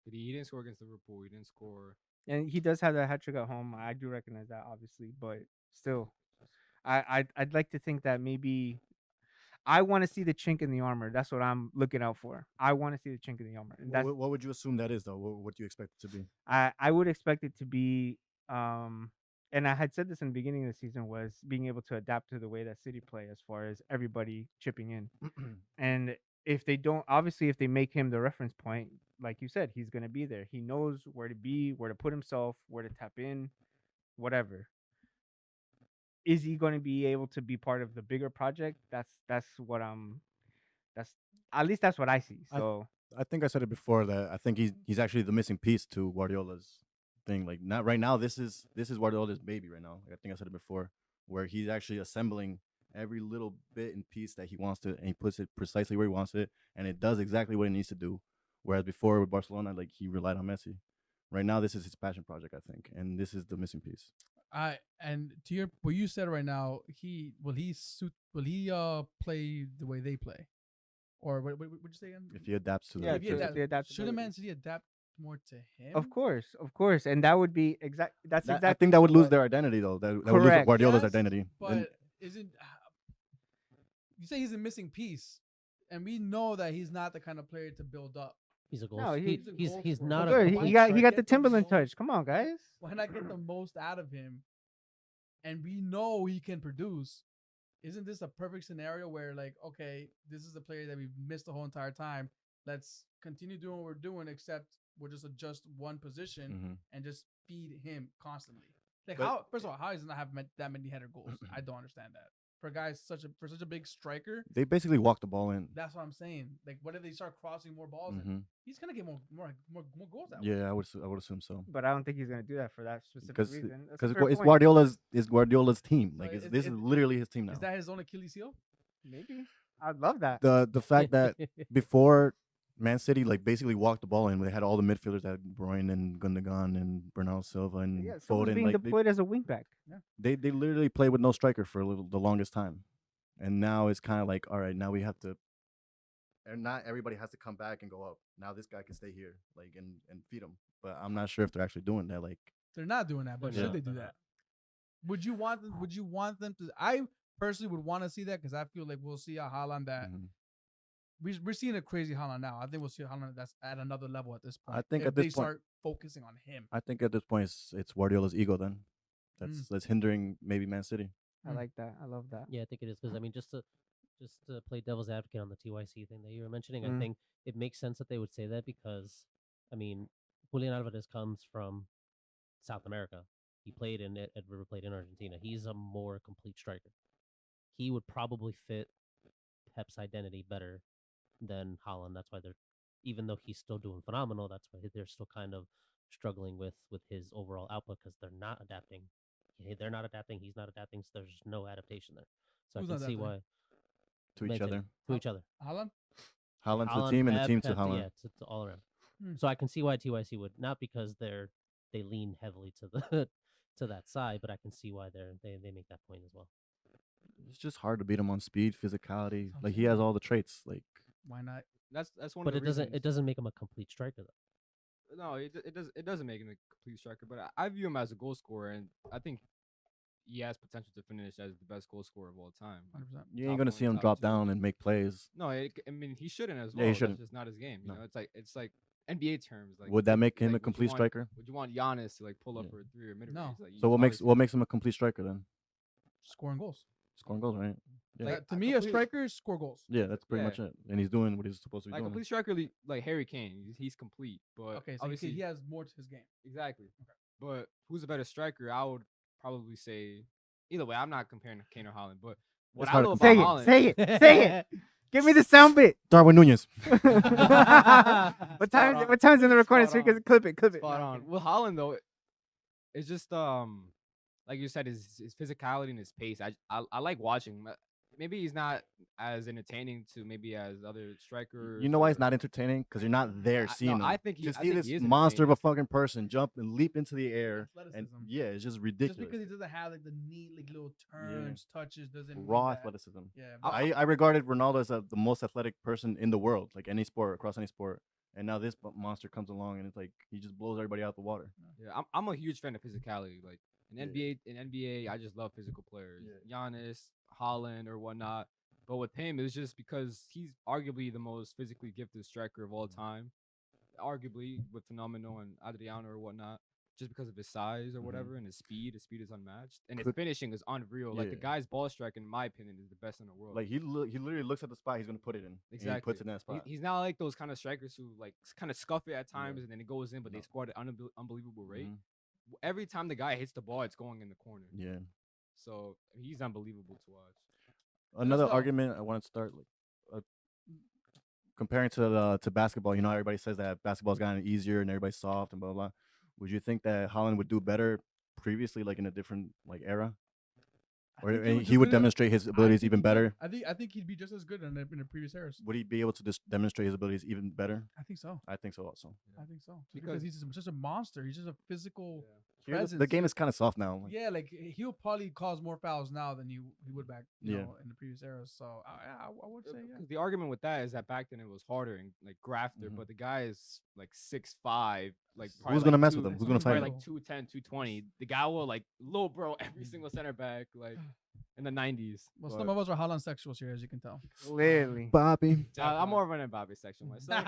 But he didn't score against Liverpool. He didn't score. And he does have that hat trick at home. I do recognize that, obviously, but still, I'd like to think that maybe I want to see the chink in the armor. That's what I'm looking out for. I want to see the chink in the armor, and that's What would you assume that is though? What do you expect it to be? I would expect it to be and I had said this in the beginning of the season was being able to adapt to the way that City play as far as everybody chipping in. And if they don't, obviously, if they make him the reference point, like you said, he's going to be there. He knows where to be, where to put himself, where to tap in, whatever. Is he going to be able to be part of the bigger project? That's what that's at least that's what I see. So I think I said it before that I think he's actually the missing piece to Guardiola's thing. Like not right now, this is Guardiola's baby right now. Like, I think I said it before, where he's actually assembling every little bit and piece that he wants to, and he puts it precisely where he wants it, and it does exactly what it needs to do. Whereas before with Barcelona, like he relied on Messi. Right now, this is his passion project, I think, and this is the missing piece. And to your what you said right now, will he play the way they play, or what would you say again? If he adapts to Yeah, the If he to adapt- the adaptability. shouldn't Man City adapt more to him? Of course, and that would be That's I exactly. think that would lose what- their identity though. That would lose Correct. Guardiola's Yes, identity. But And isn't you say he's a missing piece, and we know that he's not the kind of player to build up. He's a goal. No, he's he's a goal not scorer. a Good. Why He not got the get the Timberland most- touch. Come on, guys. Why not get the most out of him and we know he can produce, isn't this a perfect scenario where like, okay, this is the player that we've missed the whole entire time. Let's continue doing what we're doing, except we'll just adjust one position and just feed him constantly. Like But- how? First of all, how does he not have that many header goals? I don't understand that. For a guy such a big striker, They basically walked the ball in. that's what I'm saying. Like, what if they start crossing more balls? In? He's gonna get more goals that way. Yeah, I would assume so. But I don't think he's gonna do that for that specific Because reason. That's a because fair it's point. Guardiola's team. So Like is- this is is- literally his team now. Is that his own Achilles heel? Maybe I'd love that. The fact that before Man City like basically walked the ball in, they had all the midfielders that Bruyne and Gundogan and Bernardo Silva and Yeah, someone's Foden. being Like deployed as a wingback. they literally played with no striker for the longest time, and now it's kind of like, all right, now we have to, and not everybody has to come back and go up. Now this guy can stay here, like and feed him. But I'm not sure if they're actually doing that. Like They're not doing that, but They're should not. they do that? Would you want them? Would you want them to? I personally would want to see that because I feel like we'll see a Haaland that mhm. we're seeing a crazy Haaland now. I think we'll see a Haaland that's at another level at this point. I think if at this they point- start focusing on him. I think at this point it's Guardiola's ego then Mm. that's hindering maybe Man City. I like that. I love that. Yeah, I think it is because I mean, just to play devil's advocate on the TYC thing that you were mentioning, I Mm. think it makes sense that they would say that because I mean, Julian Alvarez comes from South America. He played at River Plate in Argentina. He's a more complete striker. He would probably fit Pep's identity better than Haaland. That's why they're, even though he's still doing phenomenal, that's why they're still kind of struggling with his overall output because they're not adapting. They're not adapting. He's not adapting. So there's no adaptation there. So Who's I not can see adapting? why To each Man City, other, to each other. Haaland? Haaland to the Haaland, team and the Pep, team to Pep, Haaland. Yeah, to all around. Hmm. So I can see why TYC would, not because they lean heavily to the to that side, but I can see why they make that point as well. It's just hard to beat him on speed, physicality. Sounds Like he has all the traits. Like Why not? That's one But of it the doesn't reasons. it doesn't make him a complete striker though. No, it doesn't make him a complete striker, but I view him as a goal scorer, and I think he has potential to finish as the best goal scorer of all time. 100%. you ain't Top gonna one, see him top drop two. down and make plays. No, I mean he shouldn't as Yeah, well. he That's shouldn't. just not his game. You No. know, it's like NBA terms. Like Would that make him a would you complete want- striker? Would you want Giannis to like pull up Yeah. for a three or mid No. range? Like, So obviously- what makes him a complete striker then? Scoring goals. Scoring goals, right? Yeah, Like, To a me, a complete- striker is score goals. yeah, that's pretty Yeah. much it. And he's doing what he's supposed to be like a doing. complete striker, like Harry Kane. He's complete, but Okay, so obviously he has more to his game. exactly. But who's a better striker? I would probably say either way. I'm not comparing Kane or Haaland, but what I hard to love Say about it. Haaland, Say it. Say it. Give me the sound bit. Darwin Nunez. What time? on. What time's in the recording? Spot So you on. can clip it. Clip it. spot No, I'm on. kidding. With Haaland though, it's just like you said, his physicality and his pace. I like watching him. Maybe he's not as entertaining to maybe as other strikers. You know why or- it's not entertaining? Because you're not there I- seeing no, him. I think he- Just I see think this he is monster of a entertaining. fucking person jump and leap into the air, and Athleticism. yeah, it's just Just ridiculous. because he doesn't have like the neat like little turns, touches, doesn't mean Raw that- athleticism. Yeah, but I regarded Ronaldo as the most athletic person in the world, like any sport, across any sport. And now this monster comes along and it's like he just blows everybody out the water. Yeah, I'm a huge fan of physicality. Like in Yeah. NBA, I just love physical players. Yeah. Giannis, Haaland, or whatnot. But with him, it's just because he's arguably the most physically gifted striker of all time. Arguably with Phenomenal and Adriano or whatnot, just because of his size or whatever and his speed. His speed is unmatched, and his Could- finishing is unreal. Like the Yeah. guy's ball striking, in my opinion, is the best in the world. Like he literally looks at the spot he's gonna put it in. And he puts it in that spot. He's not like those kind of strikers who like kind of scuff it at Yeah. times and then it goes in, but they No. score at an unbelievable rate. Mhm. Every time the guy hits the ball, it's going in the corner. Yeah. So he's unbelievable to watch. Another go. argument I want to start like comparing to basketball. You know, everybody says that basketball's gotten easier and everybody's soft and blah blah. Blah. Would you think that Haaland would do better previously, like in a different like era, I or think he would do- demonstrate his I abilities think even he- better? I think he'd be just as good in the previous eras. Would he be able to just demonstrate his abilities even better? I think so. I think so also. I think so. Because- Because he's just a monster. He's just a physical. Here, the Presence. game is kind of soft now. Like, Yeah, like he'll probably cause more fouls now than he would back Yeah. in the previous eras. So I would say yeah. Because the argument with that is that back then it was harder and like grafter, Mhm. but the guy is like 6'5", like Who's probably, gonna like, mess two- with him? Who's gonna probably fight him? like 210, 220. The guy will like low bro every single center back like in the 90s. Well, but- some of us are Haaland sexuals here, as you can tell. Clearly. Bobby, I'm more of an Mbappe section myself.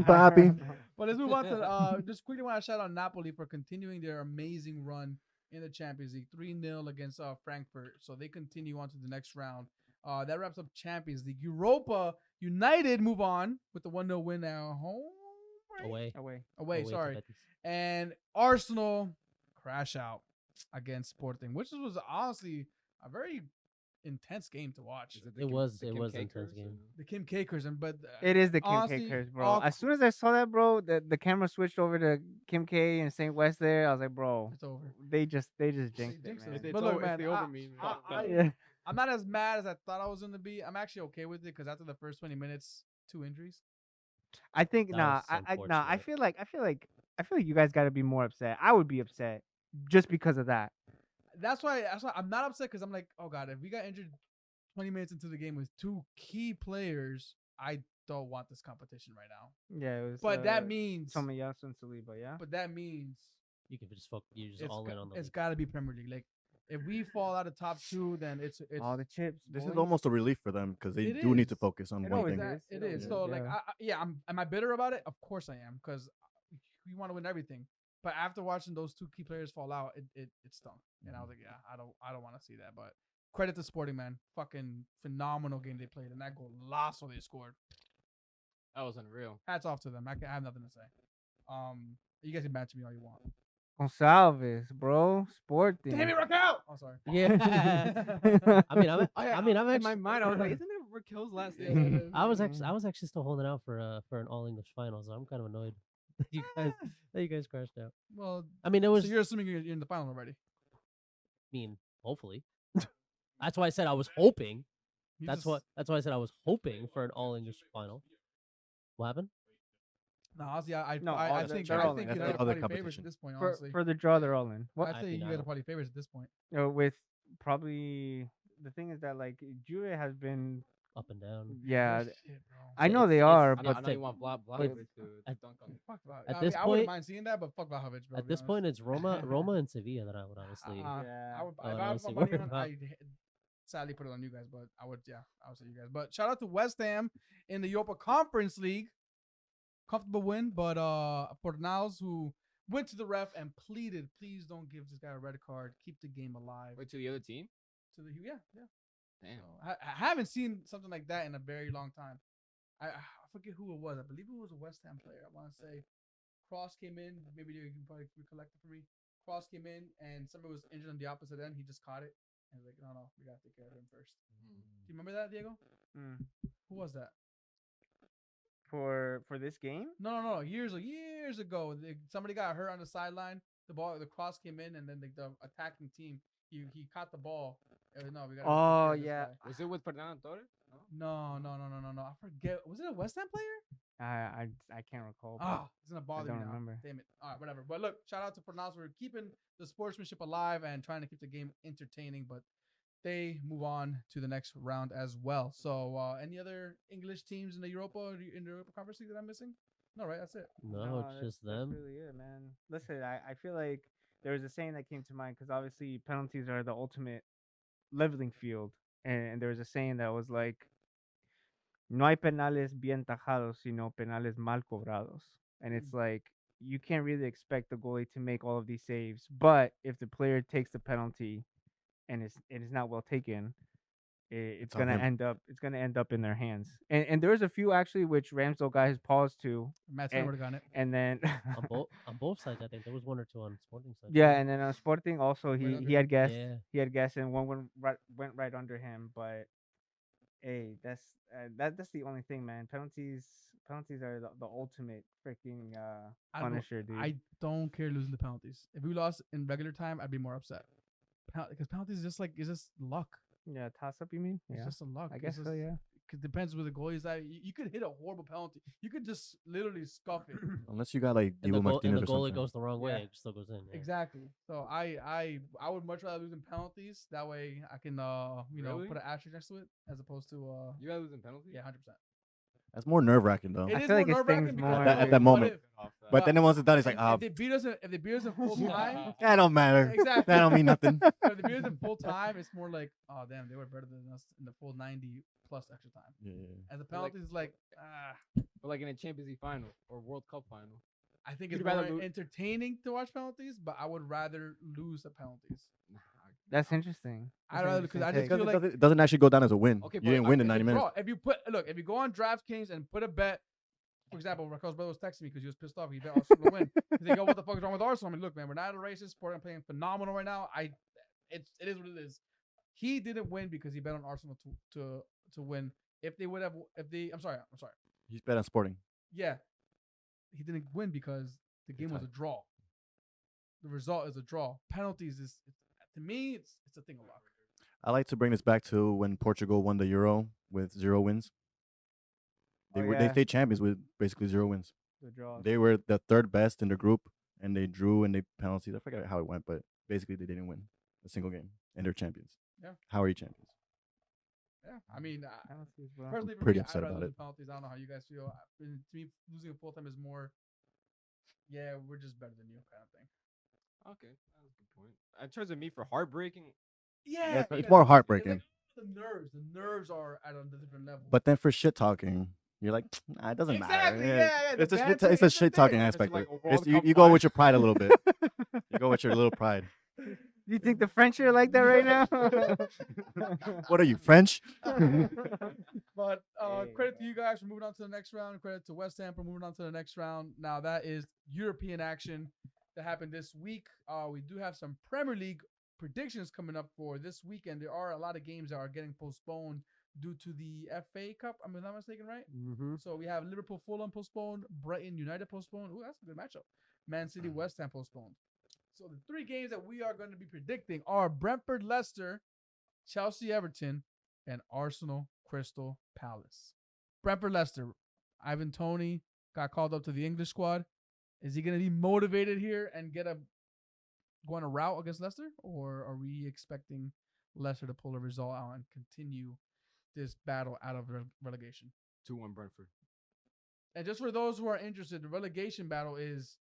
Bobby. But let's move on to just quickly want to shout out Napoli for continuing their amazing run in the Champions League, 3-0 against Frankfurt. So they continue on to the next round. That wraps up Champions League. Europa United move on with the 1-0 win at home. Right? Away. Away, to sorry. Betis. And Arsenal crash out against Sporting, which was honestly a very intense game to watch. Is the It Kim- was the an Kim intense Cakers or game. no? The Kim Cakers, but It is the Kim honestly, K-Curse, bro. all As soon as I saw that, bro, the camera switched over to Kim K and St. West there. I was like, bro, it's over. they just jinxed it, jinxed man. us. It's But look, over- man, it's the over meme. Yeah. I'm not as mad as I thought I was going to be. I'm actually okay with it because after the first 20 minutes, 2 injuries. I think That nah, was I nah. I unfortunate. feel like you guys got to be more upset. I would be upset just because of that. That's why I'm not upset because I'm like, oh god, if we got injured 20 minutes into the game with 2 key players, I don't want this competition right now. Yeah, it was. But that means, Tomiyasu and Saliba, yeah. but that means You can just you're just it's all in on the it's league. got to be Premier League. Like if we fall out of top 2, then it's All the chips. This is boys. almost a relief for them because they It do need to is. focus on It one always thing. is. It It is. is, So like, yeah. am I bitter about it? Of course I am, because we want to win everything. But after watching those 2 key players fall out, it stung, and I was like, yeah, I don't want to see that. But credit to Sporting, man, fucking phenomenal game they played, and that goal Lasso they scored. That was unreal. Hats off to them. I have nothing to say. You guys can match me all you want. Gonçalves, bro. Sporting. Damn it, Raquel! Oh, sorry. Yeah. I mean, I'm in actually, my mind, I was like, isn't it Raquel's last Yeah, name? I was actually still holding out for an all English final, so I'm kind of annoyed that you guys crashed out. Well, I mean, it was. so you're assuming you're in the final already. Hopefully. That's why I said I was hoping. You That's just- why I said I was hoping for an all English final. What happened? No, honestly, I they're think all in. you That's guys the are other probably favorites competition. at this point. For Honestly, for the draw, they're all in. What? I'd say I you mean, I guys are don't- probably favorites at this point. With probably the thing is that like Juve has been Up and down. yeah. Shit, bro. I know It's- they it's- are, I but know, I know But you want Vlahovic to at- dunk on. Fuck Vlahovic. At I this mean, I wouldn't point- mind seeing that, but fuck Vlahovic, bro. At this point, it's Roma and Sevilla that I would honestly. Yeah. I would, I if would I had honestly my money worry on, about. I'd sadly put it on you guys, but I would say you guys. But shout out to West Ham in the Europa Conference League. Comfortable win, but Fornals, who went to the ref and pleaded, please don't give this guy a red card. Keep the game alive. Wait, to the other team? To the Damn. So, I haven't seen something like that in a very long time. I forget who it was. I believe it was a West Ham player. I want to say Cross came in. Maybe you can probably recollect it for me. Cross came in and somebody was injured on the opposite end. He just caught it and was like, no, we gotta take care of him first. Do you remember that, Diego? Mm. Who was that? For this game. No. Years ago, somebody got hurt on the sideline. The cross came in, and then the attacking team, he caught the ball. No, we got. Oh, yeah. Was it with Fernando Torres? No? No. I forget. Was it a West Ham player? I can't recall. but Ah, it's gonna bother me don't now. remember. Damn it. All right, whatever. But look, shout out to Fornals for keeping the sportsmanship alive and trying to keep the game entertaining. But they move on to the next round as well. So, any other English teams in the Europa Conference League that I'm missing? No, right? That's it. No, it's just them. That's really it, man. Listen, I feel like there was a saying that came to mind because obviously penalties are the ultimate leveling field, and there was a saying that was like, "No hay penales bien tajados, sino penales mal cobrados," and it's like you can't really expect the goalie to make all of these saves, but if the player takes the penalty and it's not well taken, it's on gonna him. end up in their hands. And there's a few actually which Ramsdale got his paws to, Matt And- would have gotten it. and then On both sides, I think there was 1 or 2 on Sporting side. yeah, and then on Sporting also Right he under had him. guessed Yeah. he had guessed and one went right under him, but hey, that's the only thing, man. Penalties are the ultimate freaking I don't- punisher, dude. I don't care losing the penalties. If we lost in regular time, I'd be more upset. Because penalties is it's just luck. yeah, toss up, you mean? It's Yeah, just a luck. I guess It's so. just- Yeah. It depends where the goalie is at. You could hit a horrible penalty. You could just literally scuff it. Unless you got like And Divo the Martinez or goalie something. goes the wrong way, Yeah. it still goes in. Yeah. Exactly. So I would much rather lose in penalties. That way I can Really? put an asterisk next to it as opposed to You guys losing penalties? yeah 100%. That's more nerve wracking though. It I is feel like more it stings nerve-wracking because more, At that what moment. if- But then once it's done, it's like, if they beat us in full time, that don't matter. exactly. That don't mean nothing. If they beat us in full time, it's more like, oh damn, they were better than us in the full 90 plus extra time. Yeah. As a penalty is like, But like in a Champions League final or World Cup final. I think You'd it's rather more lose- entertaining to watch penalties, but I would rather lose the penalties. That's interesting. I'd rather because I just Because feel it like doesn't actually go down as a win. Okay, You but didn't win in it's a 90 minutes. draw. If you go on DraftKings and put a bet, for example, Raquel's brother was texting me because he was pissed off. He bet Arsenal to win. He's like, "Yo, what the fuck is wrong with Arsenal?" I mean, look, man, we're not a racist sport. I'm playing phenomenal right now. It is what it is. He didn't win because he bet on Arsenal to win. I'm sorry. He's bet on Sporting. Yeah, he didn't win because the game was a draw. The result is a draw. Penalties to me, it's a thing of luck. I like to bring this back to when Portugal won the Euro with 0 wins. They stayed champions with basically 0 wins. The draw. They were the third best in the group, and they drew and they penalties. I forget how it went, but basically they didn't win a single game, and they're champions. Yeah. How are you champions? Yeah, I mean, Penalties, bro. personally, for Pretty me, upset I'd rather about lose it. penalties. I don't know how you guys feel. To me, losing a full time is more. Yeah, we're just better than you, kind of thing. Okay, that was a good point. In terms of me for heartbreaking, Yeah, it's because more it's heartbreaking. like the nerves are at a different level. But then for shit talking, you're like, nah, it doesn't matter. Exactly, yeah, It's the a banter it's a is the shit talking thing. aspect. like of a it. World You Cup go with fight. your pride a little bit. You go with your little pride. You think the French are like that right now? What are you, French? But Hey, credit to you guys for moving on to the next round. Credit to West Ham for moving on to the next round. Now that is European action that happened this week. We do have some Premier League predictions coming up for this weekend. There are a lot of games that are getting postponed due to the FA Cup. I'm not mistaken, right? Mm-hmm. So we have Liverpool, Fulham postponed, Brighton, United postponed. Ooh, that's a good matchup. Man City, West Ham postponed. So the 3 games that we are going to be predicting are Brentford, Leicester, Chelsea, Everton, and Arsenal, Crystal Palace. Brentford, Leicester. Ivan Toney got called up to the English squad. Is he going to be motivated here and go on a route against Leicester, or are we expecting Leicester to pull a result out and continue this battle out of relegation? 2-1 Brentford. And just for those who are interested, the relegation battle is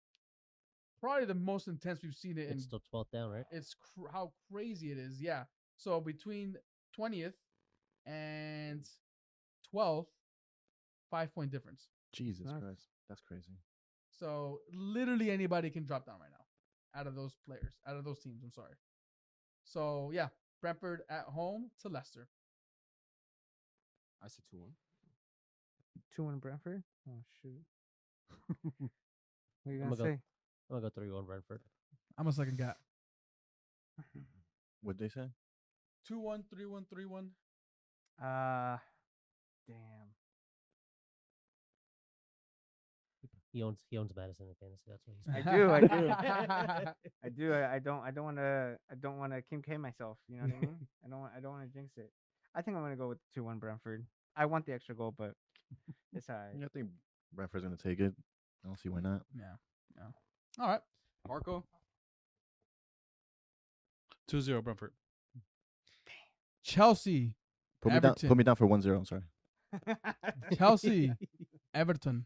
probably the most intense we've seen it in. It's still 12th down, right? It's how crazy it is. Yeah. So between 20th and 12th, 5-point difference. Jesus Nice. Christ, that's crazy. So literally anybody can drop down right now out of those teams. I'm sorry. So yeah, Brentford at home to Leicester. I said 2-1. 2-1 Brentford. Oh shoot. What are you I'm gonna gonna say? I'm gonna go 3-1 Brentford. I'm a second guy. What'd they say? 2-1, 3-1, 3-1. Damn. He owns Madison in fantasy. That's what he's. I do. I do. I don't want to Kim K myself. You know what I mean? I don't want to jinx it. I think I'm gonna go with 2-1 Brentford. I want the extra goal, but it's alright. I think Brentford's gonna take it. I don't see why not. Yeah. All right. Marco? 2-0 Brentford. Chelsea, Put Everton. me down for 1-0. I'm sorry. Chelsea, Everton.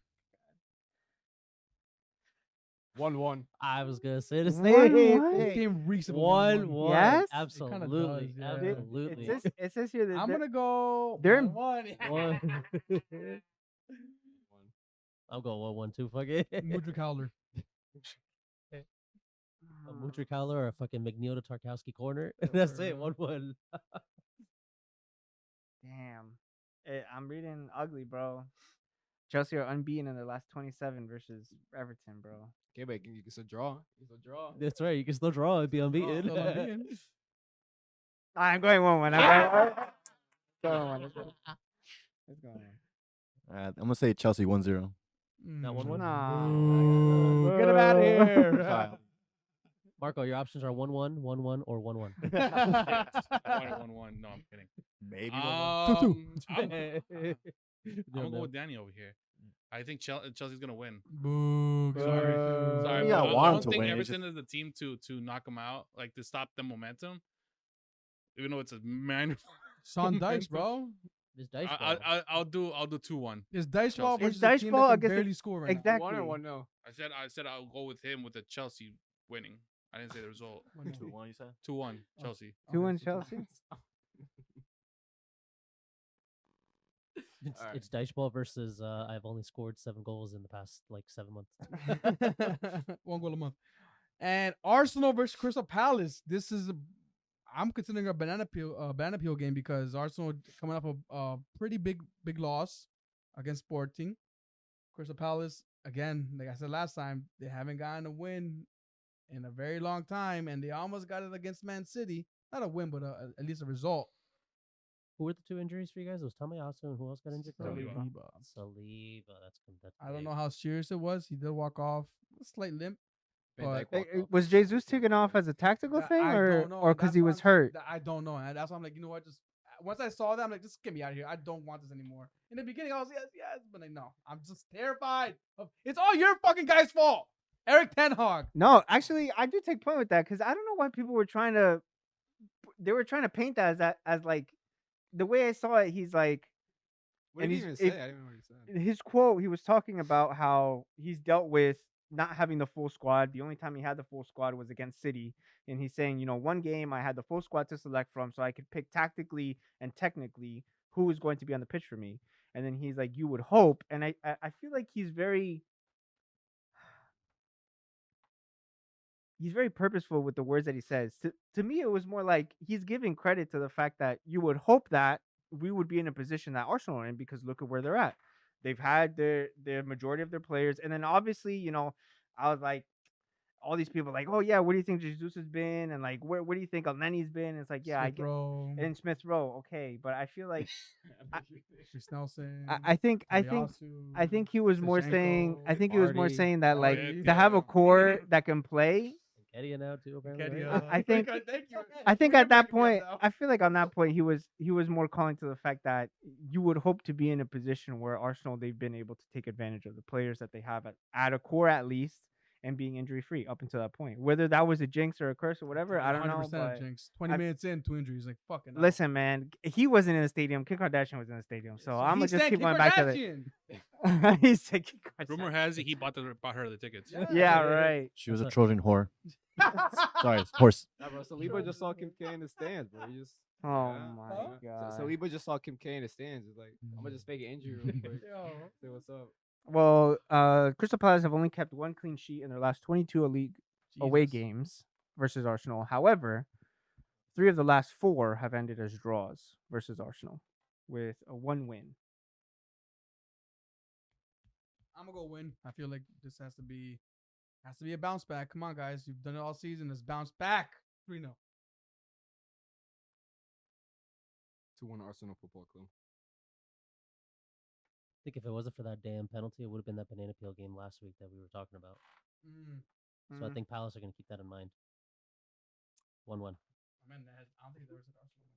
1-1. I was gonna say the 1-1? same. This game reeks of a 1-1. 1-1. Yes? It Absolutely. does, yeah. Absolutely. It says here that I'm gonna go. they're in- 1-1. One. I'm going 1-1 too. Fuck it. Mudryk Howler. A Mudryk Howler or a fucking McNeil to Tarkowski corner. That's it. 1-1. Damn. I'm reading ugly, bro. Chelsea are unbeaten in their last 27 versus Everton, bro. Okay, but it's a draw. It's a draw. That's right. You can still draw and be unbeaten. Still unbeaten. I'm going 1-1. I'm going 1-1. Let's go 1-1. I'm gonna say Chelsea 1-0. That 1-1? Nah. Get him out of here. Kyle. Marco, your options are 1-1, 1-1, or 1-1. I wanted 1-1. No, I'm kidding. Maybe 1-1. I'm gonna go with Danny over here. I think Chelsea's gonna win. Boo. Sorry. Sorry, Yeah, but I want don't to think win, it's Everton is the team to knock them out, like to stop the momentum. Even though it's a minor. Sean Dice, bro. This dice ball. I'll do 2-1. It's dice ball Chelsea. versus It's a dice team ball that can against barely score right exactly. 1 or 1 no. I said I'll go with him with the Chelsea winning. I didn't say the result. now. 2-1, you said? 2-1 Chelsea. 2-1 Chelsea. It's dice ball versus I've only scored 7 goals in the past like 7 months. 1 goal a month. And Arsenal versus Crystal Palace. This is I'm considering a banana peel game because Arsenal coming off a pretty big loss against Sporting. Crystal Palace, again, like I said last time, they haven't gotten a win in a very long time, and they almost got it against Man City. Not a win, but at least a result. Who were the 2 injuries for you guys? It was Tomiyasu and who else got injured? Saliba. Saliba. That's I don't big. know how serious it was. He did walk off, a slight limp. Van But Dijk walked off. Was Jesus taken off as a tactical thing, I or don't know. or because That's he why was I'm- hurt? I don't know. And that's why I'm like, you know what? Just once I saw that, I'm like, just get me out of here. I don't want this anymore. In the beginning, I was yes, but like, no, I'm just terrified. It's all your fucking guys' fault. Eric Ten Hag. No, actually, I do take point with that because I don't know why people were trying to. They were trying to paint that as like the way I saw it. He's like, What and did he he's- even say? I didn't know what he said. his quote. He was talking about how he's dealt with not having the full squad. The only time he had the full squad was against City, and he's saying, one game I had the full squad to select from, so I could pick tactically and technically who was going to be on the pitch for me. And then he's like, you would hope, and I feel like he's very purposeful with the words that he says. To me, it was more like he's giving credit to the fact that you would hope that we would be in a position that Arsenal are in because look at where they're at. They've had their majority of their players, and then obviously, I was like, all these people like, oh yeah, where do you think Jesus has been, and like, where do you think Elneny's been? And it's like, yeah, I get, Bro. and Smith Rowe, okay, but I feel like Chris Nelson. I think he was more saying Vardy. that Oh, like yeah, to have a yeah. core that can play. Kedia now too apparently. Kedia. Right? I think Thank you. I think We're at that back again point, now. I feel like on that point he was more calling to the fact that you would hope to be in a position where Arsenal they've been able to take advantage of the players that they have at a core at least and being injury free up until that point. Whether that was a jinx or a curse or whatever, I don't know. 100% But jinx. 20 I- minutes in, 2 injuries. Like fucking. hell. listen, man, he wasn't in the stadium. Kim Kardashian was in the stadium, so I'm He gonna just said keep Kim going back to Kardashian. the. He said Kim Kardashian. Rumor has it he bought her the tickets. Yeah, right. She was a Trojan whore. Sorry, horse. Nah, bro, Saliba just saw Kim K in the stands, bro. He just Oh yeah. my Huh? god. Saliba just saw Kim K in the stands. It's like I'm gonna just fake an injury real quick. Yo. Say what's up. Well, Crystal Palace have only kept 1 clean sheet in their last 22 league away Jesus. games versus Arsenal. However, 3 of the last 4 have ended as draws versus Arsenal, with a 1 win. I'm gonna go win. I feel like this has to be a bounce back. Come on, guys. You've done it all season. Let's bounce back. 3-0. 2-1 Arsenal Football Club. I think if it wasn't for that damn penalty, it would have been that banana peel game last week that we were talking about. So I think Palace are going to keep that in mind. 1-1. I mean, I don't think there was an Arsenal.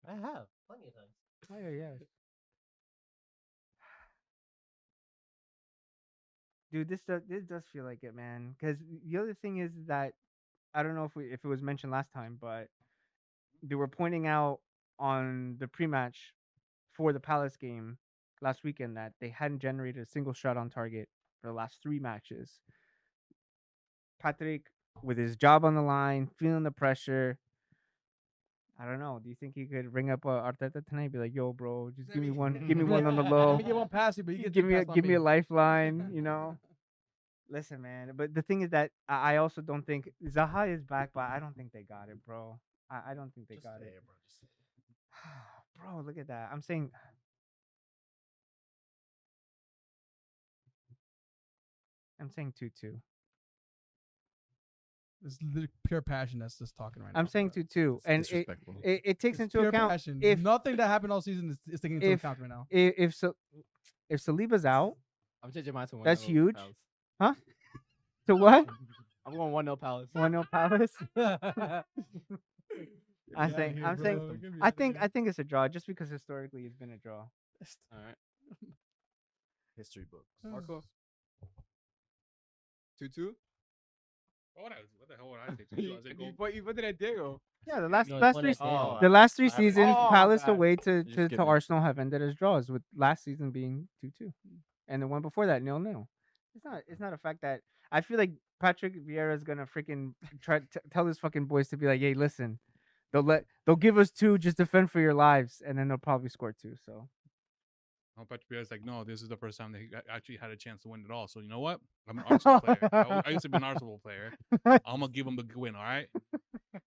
I have plenty of times. Oh, yeah. Dude, this does feel like it, man. Because the other thing is that I don't know if it was mentioned last time, but they were pointing out on the pre-match for the Palace game last weekend that they hadn't generated a single shot on target for the last 3 matches. Patrick, with his job on the line, feeling the pressure. I don't know. Do you think he could ring up Arteta tonight? Be like, "Yo, bro, just give me one on the low. Let me get one pass you, but you get Give two pass on me a lifeline." Listen, man. But the thing is that I also don't think Zaha is back, but I don't think they got it, bro. I don't think they got it. Bro, look at that. I'm saying 2-2. It's pure passion that's just talking right now. I'm saying 2-2, It's and disrespectful. it takes It's into pure account passion. if Nothing that happened all season is taken into account right now. if Saliba's out, I'm changing mine to 1-0 That's huge. Palace. to what? I'm going 1-0 Palace. 1-0 Palace. I Get think outta here, bro. Get me I outta think here. I think it's a draw just because historically it's been a draw. All right. History books. Marco. 2-2. What the hell would I say? I said go. What did I Diego? Yeah, the last No, last it's three one at the last 3 I haven't- seasons, Oh, Palace God. away to You're just kidding. Arsenal have ended as draws, with last season being 2-2, and the one before that 0-0. It's not a fact that I feel like Patrick Vieira is gonna freaking try to tell his fucking boys to be like, hey, listen, they'll give us 2, just defend for your lives, and then they'll probably score 2. So I'll bet you like, no, this is the first time they actually had a chance to win it all. So you know what? I'm an Arsenal player. I used to be an Arsenal player. I'm gonna give them the win. All right,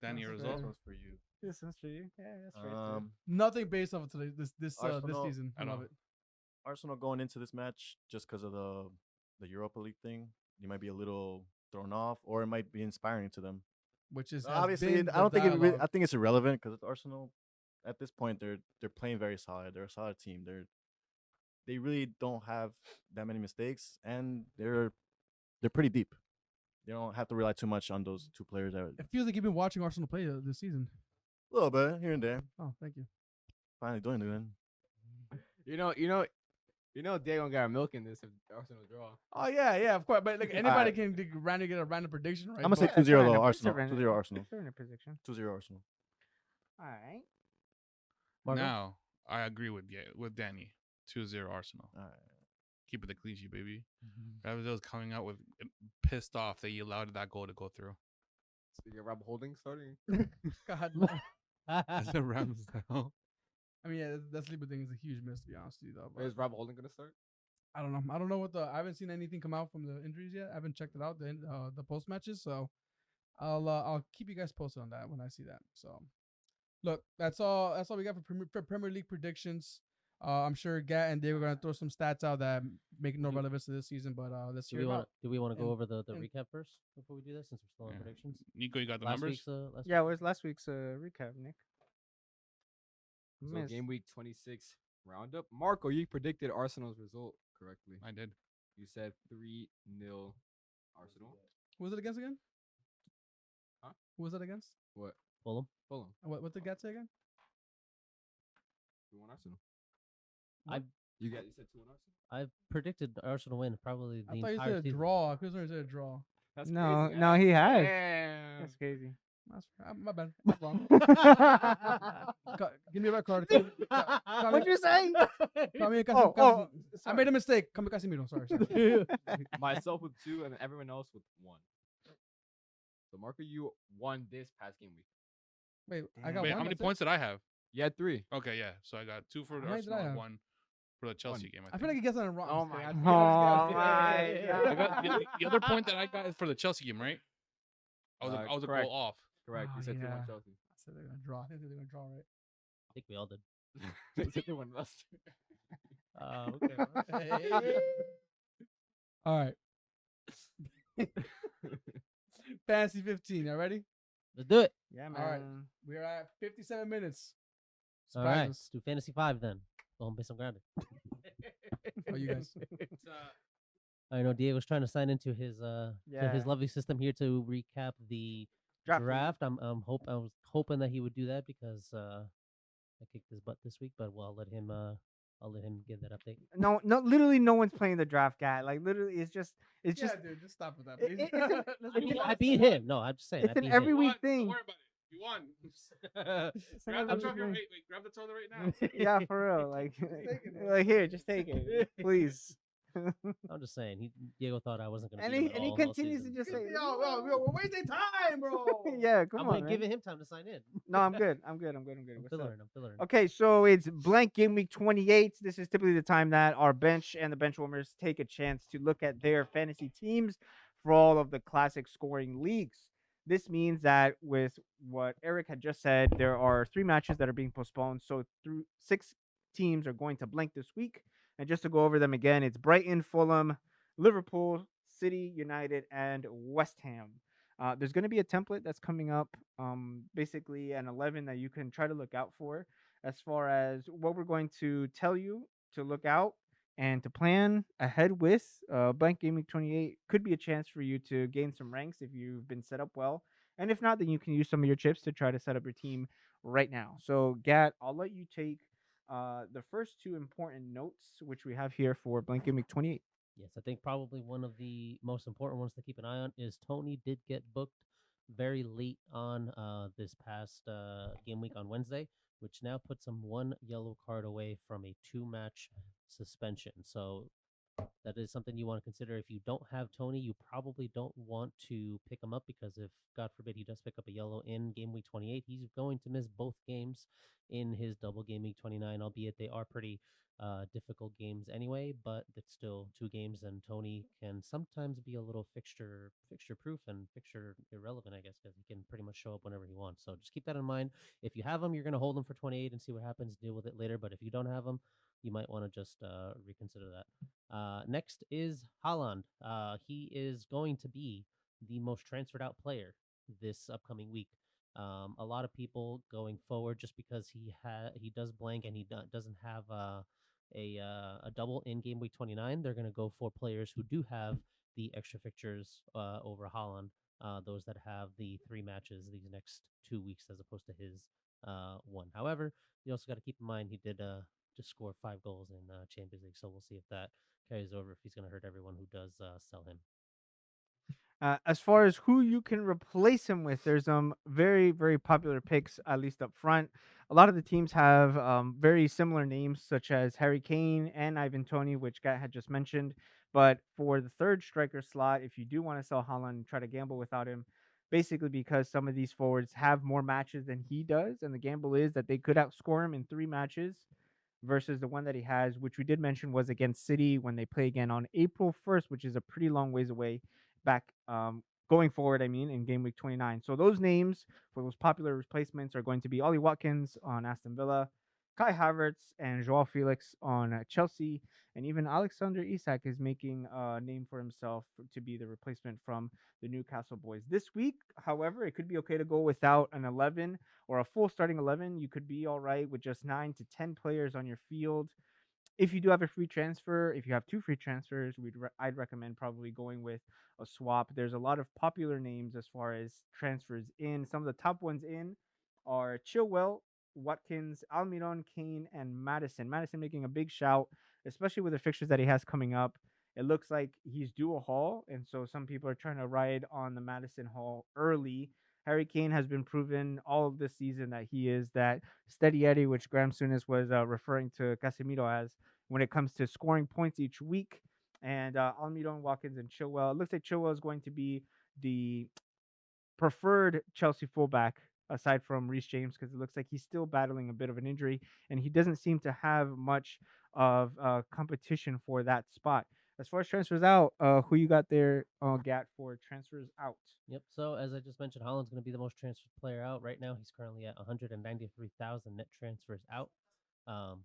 Danny, your That's result. This one's for you. This one's for you. Yeah, that's fair too. Nothing based off of today. This Arsenal, season. I I love know. it. Arsenal going into this match just because of the Europa League thing, you might be a little thrown off, or it might be inspiring to them. Which is Obviously, been I don't think it. dialogue. I think it's irrelevant because Arsenal, at this point, they're playing very solid. They're a solid team. They really don't have that many mistakes, and they're pretty deep. They don't have to rely too much on those two players. That It feels like you've been watching Arsenal play this season. a little bit here and there. Oh, thank you. Finally doing it. Then. Diego got a milk in this if Arsenal draw. Oh yeah, of course. But like anybody Alright. can get a random prediction, right? I'm gonna say But- 2-0 It's a though. random- Arsenal. it's a 2-0 Arsenal. It's a random prediction. 2-0 Arsenal. All right. Marco? Now I agree with Danny. 2-0 Arsenal. All right. Keep it the clean sheet, baby. Mm-hmm. Ramsdale's coming out with pissed off that he allowed that goal to go through. So you got Rob Holding starting. God, no. That's a Ramsdale. I mean, yeah, that sleeper thing is a huge miss to be honest with you, though. But Is Rob Holding gonna start? I don't know. I don't know what I haven't seen anything come out from the injuries yet. I haven't checked it out the post matches, so I'll keep you guys posted on that when I see that. So, look, that's all we got for Premier League predictions. I'm sure Gat and Diego are gonna throw some stats out that make no relevance to this season, but let's Do hear we it want out. to go and- over the and- recap first before we do that, since we're still on Yeah. predictions? Nico, you got the Last numbers? week's last Yeah, where's last week's recap, Nick? So Missed. game week 26 roundup. Marco, you predicted Arsenal's result correctly. I did. You said 3-0 Arsenal. Who was it against again? Huh? Who was it against? What? Fulham. Fulham. What did Gat say again? 2-1 Arsenal. I- You said 2-1 Arsenal. I predicted Arsenal win probably the I thought you entire said a season. draw. I could have said a draw. That's No, crazy, no, huh? he has. Damn. That's crazy. That's my bad. I'm wrong. Give me a red card. What'd you say? I made a mistake. Come Casemiro. Sorry. Myself with 2 and then everyone else with 1. So Marco, you won this past game week. Wait, I got Wait, one. how many that's it? points did I have? You had 3. Okay, yeah. So I got 2 for How many did I Arsenal and have? 1 for the Chelsea game. I feel like he gets that wrong. Oh I'm just my kidding. Oh my I got the other point that I got is for the Chelsea game, right? I was a correct. goal off. Correct. Oh, You said 2-1 yeah. Chelsea. I said they're gonna draw. I think they're gonna draw, right? I think we all did. They said 2-1 Leicester. Okay. All right. Fantasy 15. Y'all ready? Let's do it. Yeah, All right. man. We are at 57 minutes. All right. Surprise Let's do Fantasy 5 then. Go home, base some grounded. Oh, you guys. I know Diego's trying to sign into his to Yeah. his lovely system here to recap the Draft. draft. I was hoping that he would do that because I kicked his butt this week, but I'll let him give that update. No, literally, no one's playing the draft guy. Like, literally, it's just Yeah, dude, just stop with that, please. I beat him. No, I'm just saying. it's I an beat every him. week Don't thing. worry about it. You won. It's an grab every the week trophy. thing. Wait, grab the trophy right now. Yeah, for real. Like, take it, man. like here, just take it, please. I'm just saying. Diego thought I wasn't gonna. And beat him he at all continues to season. just say, yo, we're wasting time, bro. yeah, come I'm on, like man. giving him time to sign in. No, I'm good. I'm good. I'm What's filling up? it. I'm filling it. Okay, so it's blank game week 28. This is typically the time that our bench and the benchwarmers take a chance to look at their fantasy teams for all of the classic scoring leagues. This means that with what Eric had just said, there are 3 matches that are being postponed. So 6 teams are going to blank this week. And just to go over them again, it's Brighton, Fulham, Liverpool, City, United, and West Ham. There's going to be a template that's coming up, basically an 11 that you can try to look out for as far as what we're going to tell you to look out and to plan ahead with. Blank Game Week 28 could be a chance for you to gain some ranks if you've been set up well. And if not, then you can use some of your chips to try to set up your team right now. So, Gat, I'll let you take the first 2 important notes, which we have here for Blank Game Week 28. Yes, I think probably one of the most important ones to keep an eye on is Tony did get booked very late on this past game week on Wednesday, which now puts him 1 yellow card away from a 2-match suspension. So that is something you want to consider. If you don't have Tony, you probably don't want to pick him up because if, God forbid, he does pick up a yellow in game week 28, he's going to miss both games in his double game week 29, albeit they are pretty difficult games anyway, but it's still 2 games, and Tony can sometimes be a little fixture proof and fixture irrelevant, I guess, because he can pretty much show up whenever he wants. So just keep that in mind. If you have him, you're gonna hold him for 28 and see what happens. Deal with it later. But if you don't have him, you might want to just reconsider that. Next is Haaland. He is going to be the most transferred out player this upcoming week. A lot of people going forward just because he does blank and doesn't have a double in game week 29. They're going to go for players who do have the extra fixtures over Holland. Those that have the 3 matches these next 2 weeks as opposed to his one. However, you also got to keep in mind he did just score 5 goals in Champions League, so we'll see if that carries over if he's going to hurt everyone who does sell him. As far as who you can replace him with, there's very very popular picks, at least up front. A lot of the teams have very similar names, such as Harry Kane and Ivan Toney, which Gat had just mentioned. But for the third striker slot, if you do want to sell Haaland and try to gamble without him, basically because some of these forwards have more matches than he does, and the gamble is that they could outscore him in 3 matches versus the one that he has, which we did mention was against City when they play again on April 1st, which is a pretty long ways away back going forward, I mean, in game week 29. So those names for those popular replacements are going to be Ollie Watkins on Aston Villa, Kai Havertz and Joao Felix on Chelsea, and even Alexander Isak is making a name for himself to be the replacement from the Newcastle boys. This week, however, it could be okay to go without an 11 or a full starting 11. You could be all right with just 9 to 10 players on your field. If you do have a free transfer, if you have 2 free transfers, I'd recommend probably going with a swap. There's a lot of popular names as far as transfers in. Some of the top ones in are Chilwell, Watkins, Almiron, Kane, and Madison. Madison making a big shout, especially with the fixtures that he has coming up. It looks like he's due a haul, and so some people are trying to ride on the Madison haul early. Harry Kane has been proven all of this season that he is that steady Eddie, which Graham Souness was referring to Casemiro as when it comes to scoring points each week. And Almiron, Watkins, and Chilwell. It looks like Chilwell is going to be the preferred Chelsea fullback aside from Reece James because it looks like he's still battling a bit of an injury and he doesn't seem to have much of competition for that spot. As far as transfers out, who you got there, Gat, for transfers out? Yep. So as I just mentioned, Holland's going to be the most transferred player out right now. He's currently at 193,000 net transfers out.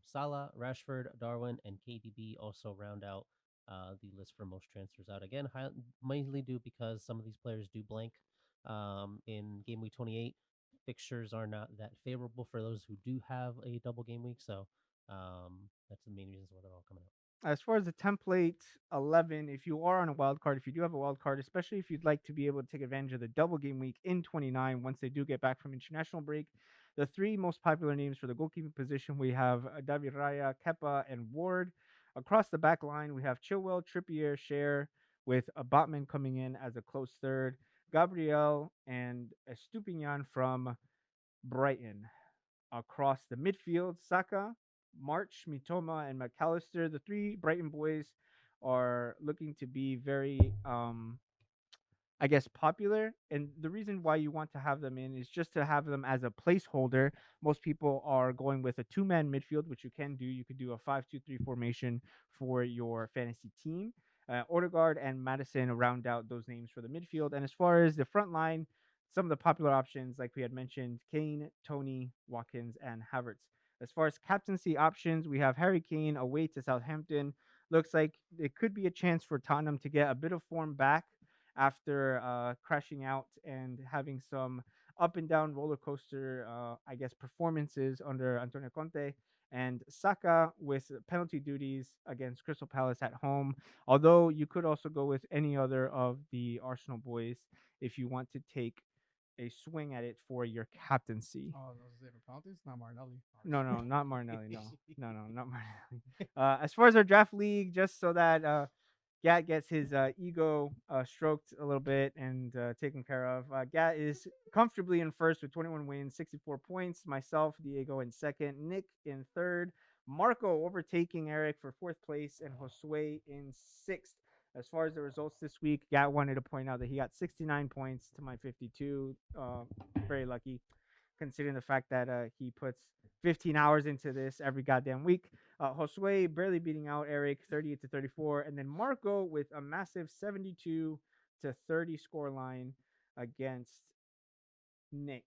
Salah, Rashford, Darwin, and KDB also round out the list for most transfers out. Again, mainly due because some of these players do blank in game week 28. Fixtures are not that favorable for those who do have a double game week. So that's the main reasons why they're all coming out. As far as the template 11, if you are on a wild card, if you do have a wild card, especially if you'd like to be able to take advantage of the double game week in 29 once they do get back from international break, the 3 most popular names for the goalkeeping position we have David Raya, Kepa, and Ward. Across the back line, we have Chilwell, Trippier, Cher, with a Botman coming in as a close third, Gabriel, and Estupinian from Brighton. Across the midfield, Saka, March, Mitoma, and McAllister. The 3 Brighton boys are looking to be very I guess, popular. And the reason why you want to have them in is just to have them as a placeholder. Most people are going with a 2-man midfield, which you can do. You could do a 5-2-3 formation for your fantasy team. Odegaard and Madison round out those names for the midfield. And as far as the front line, some of the popular options, like we had mentioned, Kane, Tony, Watkins, and Havertz. As far as captaincy options, we have Harry Kane away to Southampton. Looks like it could be a chance for Tottenham to get a bit of form back after crashing out and having some up and down roller coaster, I guess, performances under Antonio Conte. And Saka with penalty duties against Crystal Palace at home. Although you could also go with any other of the Arsenal boys if you want to take a swing at it for your captaincy. Oh, those different penalties? Not Martinelli. No, not Martinelli. No, not Martinelli. As far as our draft league, just so that Gat gets his ego stroked a little bit and taken care of. Gat is comfortably in first with 21 wins, 64 points. Myself, Diego in second, Nick in third, Marco overtaking Eric for fourth place, and Josue in sixth. As far as the results this week, Gat wanted to point out that he got 69 points to my 52. Very lucky, considering the fact that he puts 15 hours into this every goddamn week. Josue barely beating out Eric 38-34, and then Marco with a massive 72-30 score line against Nick.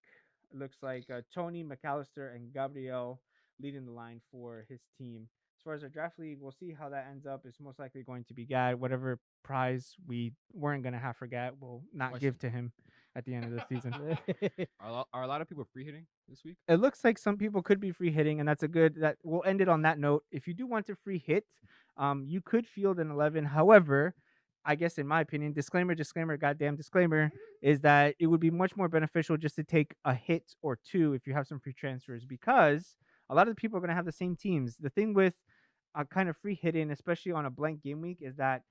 It looks like Tony, McAllister, and Gabriel leading the line for his team. As far as our draft league, we'll see how that ends up. It's most likely going to be Gad. Whatever prize we weren't going to have for Gad, we'll not give to him at the end of the season. Are a lot of people free hitting this week? It looks like some people could be free hitting, and that's a good. That we'll end it on that note. If you do want to free hit, you could field an 11. However, I guess in my opinion, disclaimer, goddamn disclaimer, is that it would be much more beneficial just to take a hit or two if you have some free transfers, because a lot of the people are going to have the same teams. The thing with kind of free hitting, especially on a blank game week, is that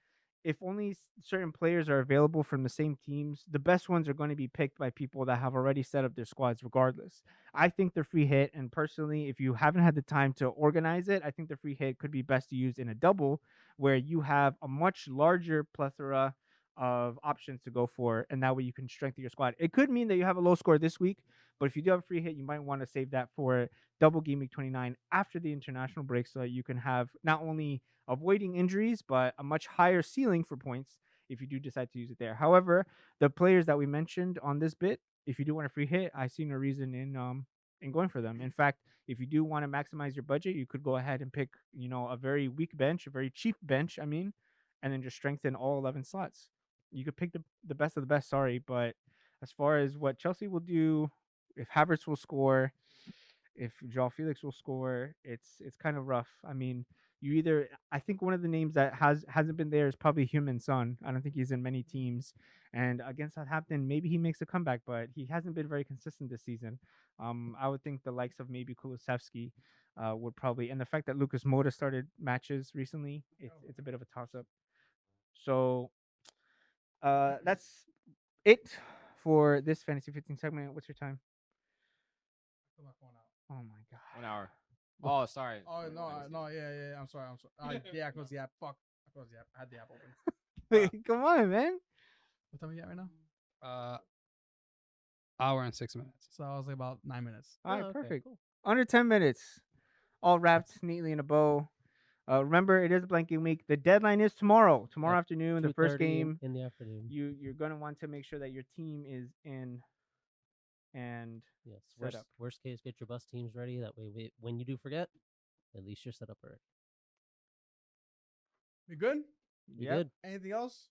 if only certain players are available from the same teams, the best ones are going to be picked by people that have already set up their squads regardless. I think the free hit, and personally, if you haven't had the time to organize it, I think the free hit could be best to use in a double where you have a much larger plethora of options to go for, and that way you can strengthen your squad. It could mean that you have a low score this week, but if you do have a free hit, you might want to save that for double game week 29 after the international break so that you can have not only avoiding injuries, but a much higher ceiling for points if you do decide to use it there. However, the players that we mentioned on this bit, if you do want a free hit, I see no reason in going for them. In fact, if you do want to maximize your budget, you could go ahead and pick, a very weak bench, a very cheap bench, and then just strengthen all 11 slots. You could pick the best of the best, sorry, but as far as what Chelsea will do, if Havertz will score, if Joao Felix will score, it's kind of rough. I think one of the names that hasn't been there is probably Heung-min Son. I don't think he's in many teams. And against Southampton, maybe he makes a comeback, but he hasn't been very consistent this season. I would think the likes of maybe Kulusevski would probably, and the fact that Lucas Moura started matches recently, it's a bit of a toss-up. So that's it for this Fantasy 15 segment. What's your time? Put my phone out. Oh my god. 1 hour. Oh, sorry. Oh no, yeah. I'm sorry. Yeah, I closed the app. Fuck, I closed the app. I had the app open. Come on, man. What time are you at right now? Hour and 6 minutes. So I was like about 9 minutes. All right, okay, perfect. cool. Under 10 minutes, all wrapped neatly in a bow. Remember, it is a blank game week. The deadline is tomorrow. Tomorrow At afternoon, the first 2:30 game. in the afternoon. You're gonna want to make sure that your team is in and Yes. set up. Worst case, get your bus teams ready. That way, when you do forget, at least you're set up already. We good? You Yep. good? Anything else?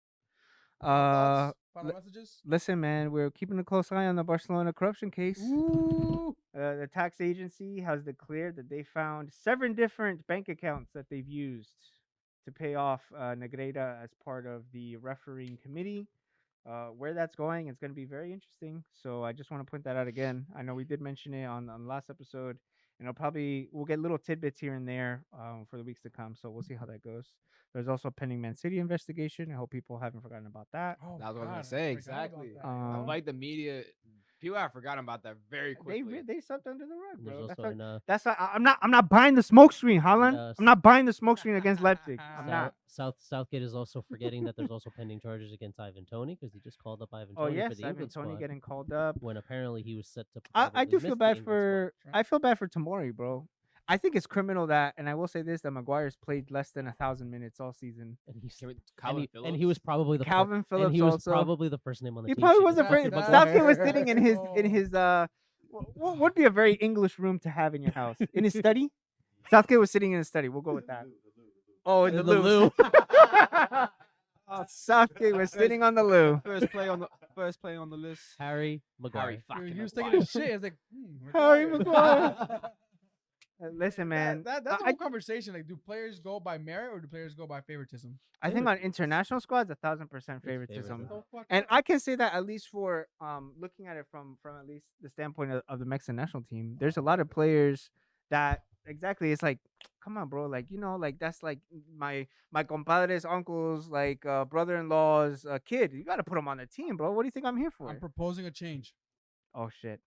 Uh, Final messages? listen, man, we're keeping a close eye on the Barcelona corruption case. Ooh. The tax agency has declared that they found 7 different bank accounts that they've used to pay off Negreira as part of the refereeing committee. Where that's going, it's going to be very interesting. So I just want to point that out again. I know we did mention it on the last episode, and we'll get little tidbits here and there for the weeks to come. So we'll see how that goes. There's also a pending Man City investigation. I hope people haven't forgotten about that. Oh, That's what I was God, gonna say. forgot about Exactly. that. Like the media, people have forgotten about that very quickly. They swept under the rug, And bro. there's That's also what- in That's why I'm not buying the smoke screen, Haaland. uh, I'm not buying the smoke screen against Leipzig. I'm not. Southgate is also forgetting that there's also pending charges against Ivan Toney because he just called up Ivan Oh Toney yes, for the Ivan England Tony squad getting called up. when apparently he was set to. I probably do miss feel the bad England for squad. I feel bad for Tomori, bro. I think it's criminal that, and I will say this, that Maguire's played less than 1,000 minutes all season. squad. And he's Can we- and Calvin he, Phillips? and he was probably the Calvin Phillips and he was also. probably the first name on the He team probably sheet. was the That- first. that- Southgate was sitting in his Oh. what would be a very English room to have in your house? In his study. Southgate was sitting in his study. We'll go with that. Oh, in the loo. Southgate was sitting on the loo. First play on the list. Harry Maguire. Harry fucking He was Maguire. taking a shit. I was like, Harry Maguire. Listen, man. That's a I, whole conversation. Like, do players go by merit or do players go by favoritism? I think on international squads, 1,000% favoritism. favoritism. So fuck And up. I can say that at least for looking at it from at least the standpoint of the Mexican national team, there's a lot of players that exactly it's like, come on, bro, like like that's like my compadre's uncle's like brother-in-law's kid. You got to put him on the team, bro. What do you think I'm here for? I'm proposing a change. Oh shit.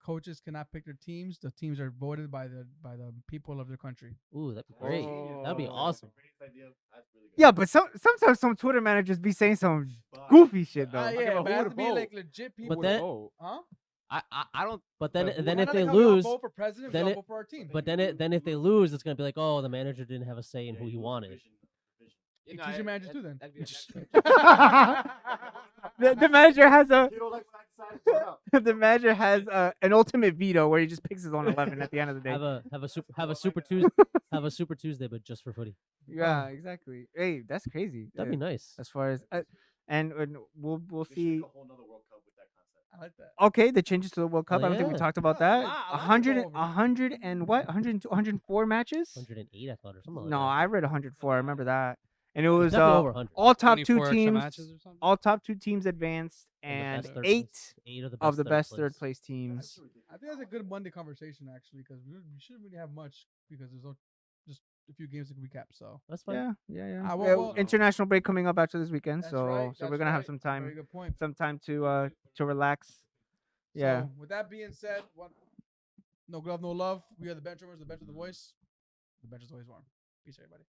Coaches cannot pick their teams. The teams are voted by the people of their country. Ooh, that'd be great. That'd be Oh. awesome. Yeah, but sometimes some Twitter managers be saying some goofy shit though. Yeah, but but who it has would to be vote? like legit people. But then- Oh, huh? I don't. But then But then Kinda if they like how we all lose, vote for president, then we all it- vote for our team. but then if they lose, it's gonna be like, oh, the manager didn't have a say in who he wanted. You choose your manager too, then. that'd be a- The manager has a the manager has an ultimate veto where he just picks his own 11 at the end of the day. Have a super Tuesday, have a super Tuesday, but just for footy. Yeah, exactly. Hey, that's crazy. That'd be nice. As far as and we'll see. I like that. Okay, the changes to the World Cup. I don't think we yeah. talked about Yeah, that. wow, I like 100, the ball over. 100 and what? 102, 104 matches? 108, I thought, or something like No, that. I read 104. I remember that. And it It's was definitely over 100. all top 2 24 extra teams. matches or something? All top 2 teams advanced, And the and best third 8 place- eight of the best third place teams. I think that's a good Monday conversation actually, because we shouldn't really have much because there's just a few games to recap. So That's fine. Yeah. Ah, well, Yeah, well- international break coming up after this weekend, that's so right, so we're that's gonna have right. some Very time good point. to relax. Yeah. So, with that being said, no glove, no love. We are the Benchwarmers, the bench of the voice. The bench is always warm. Peace, everybody.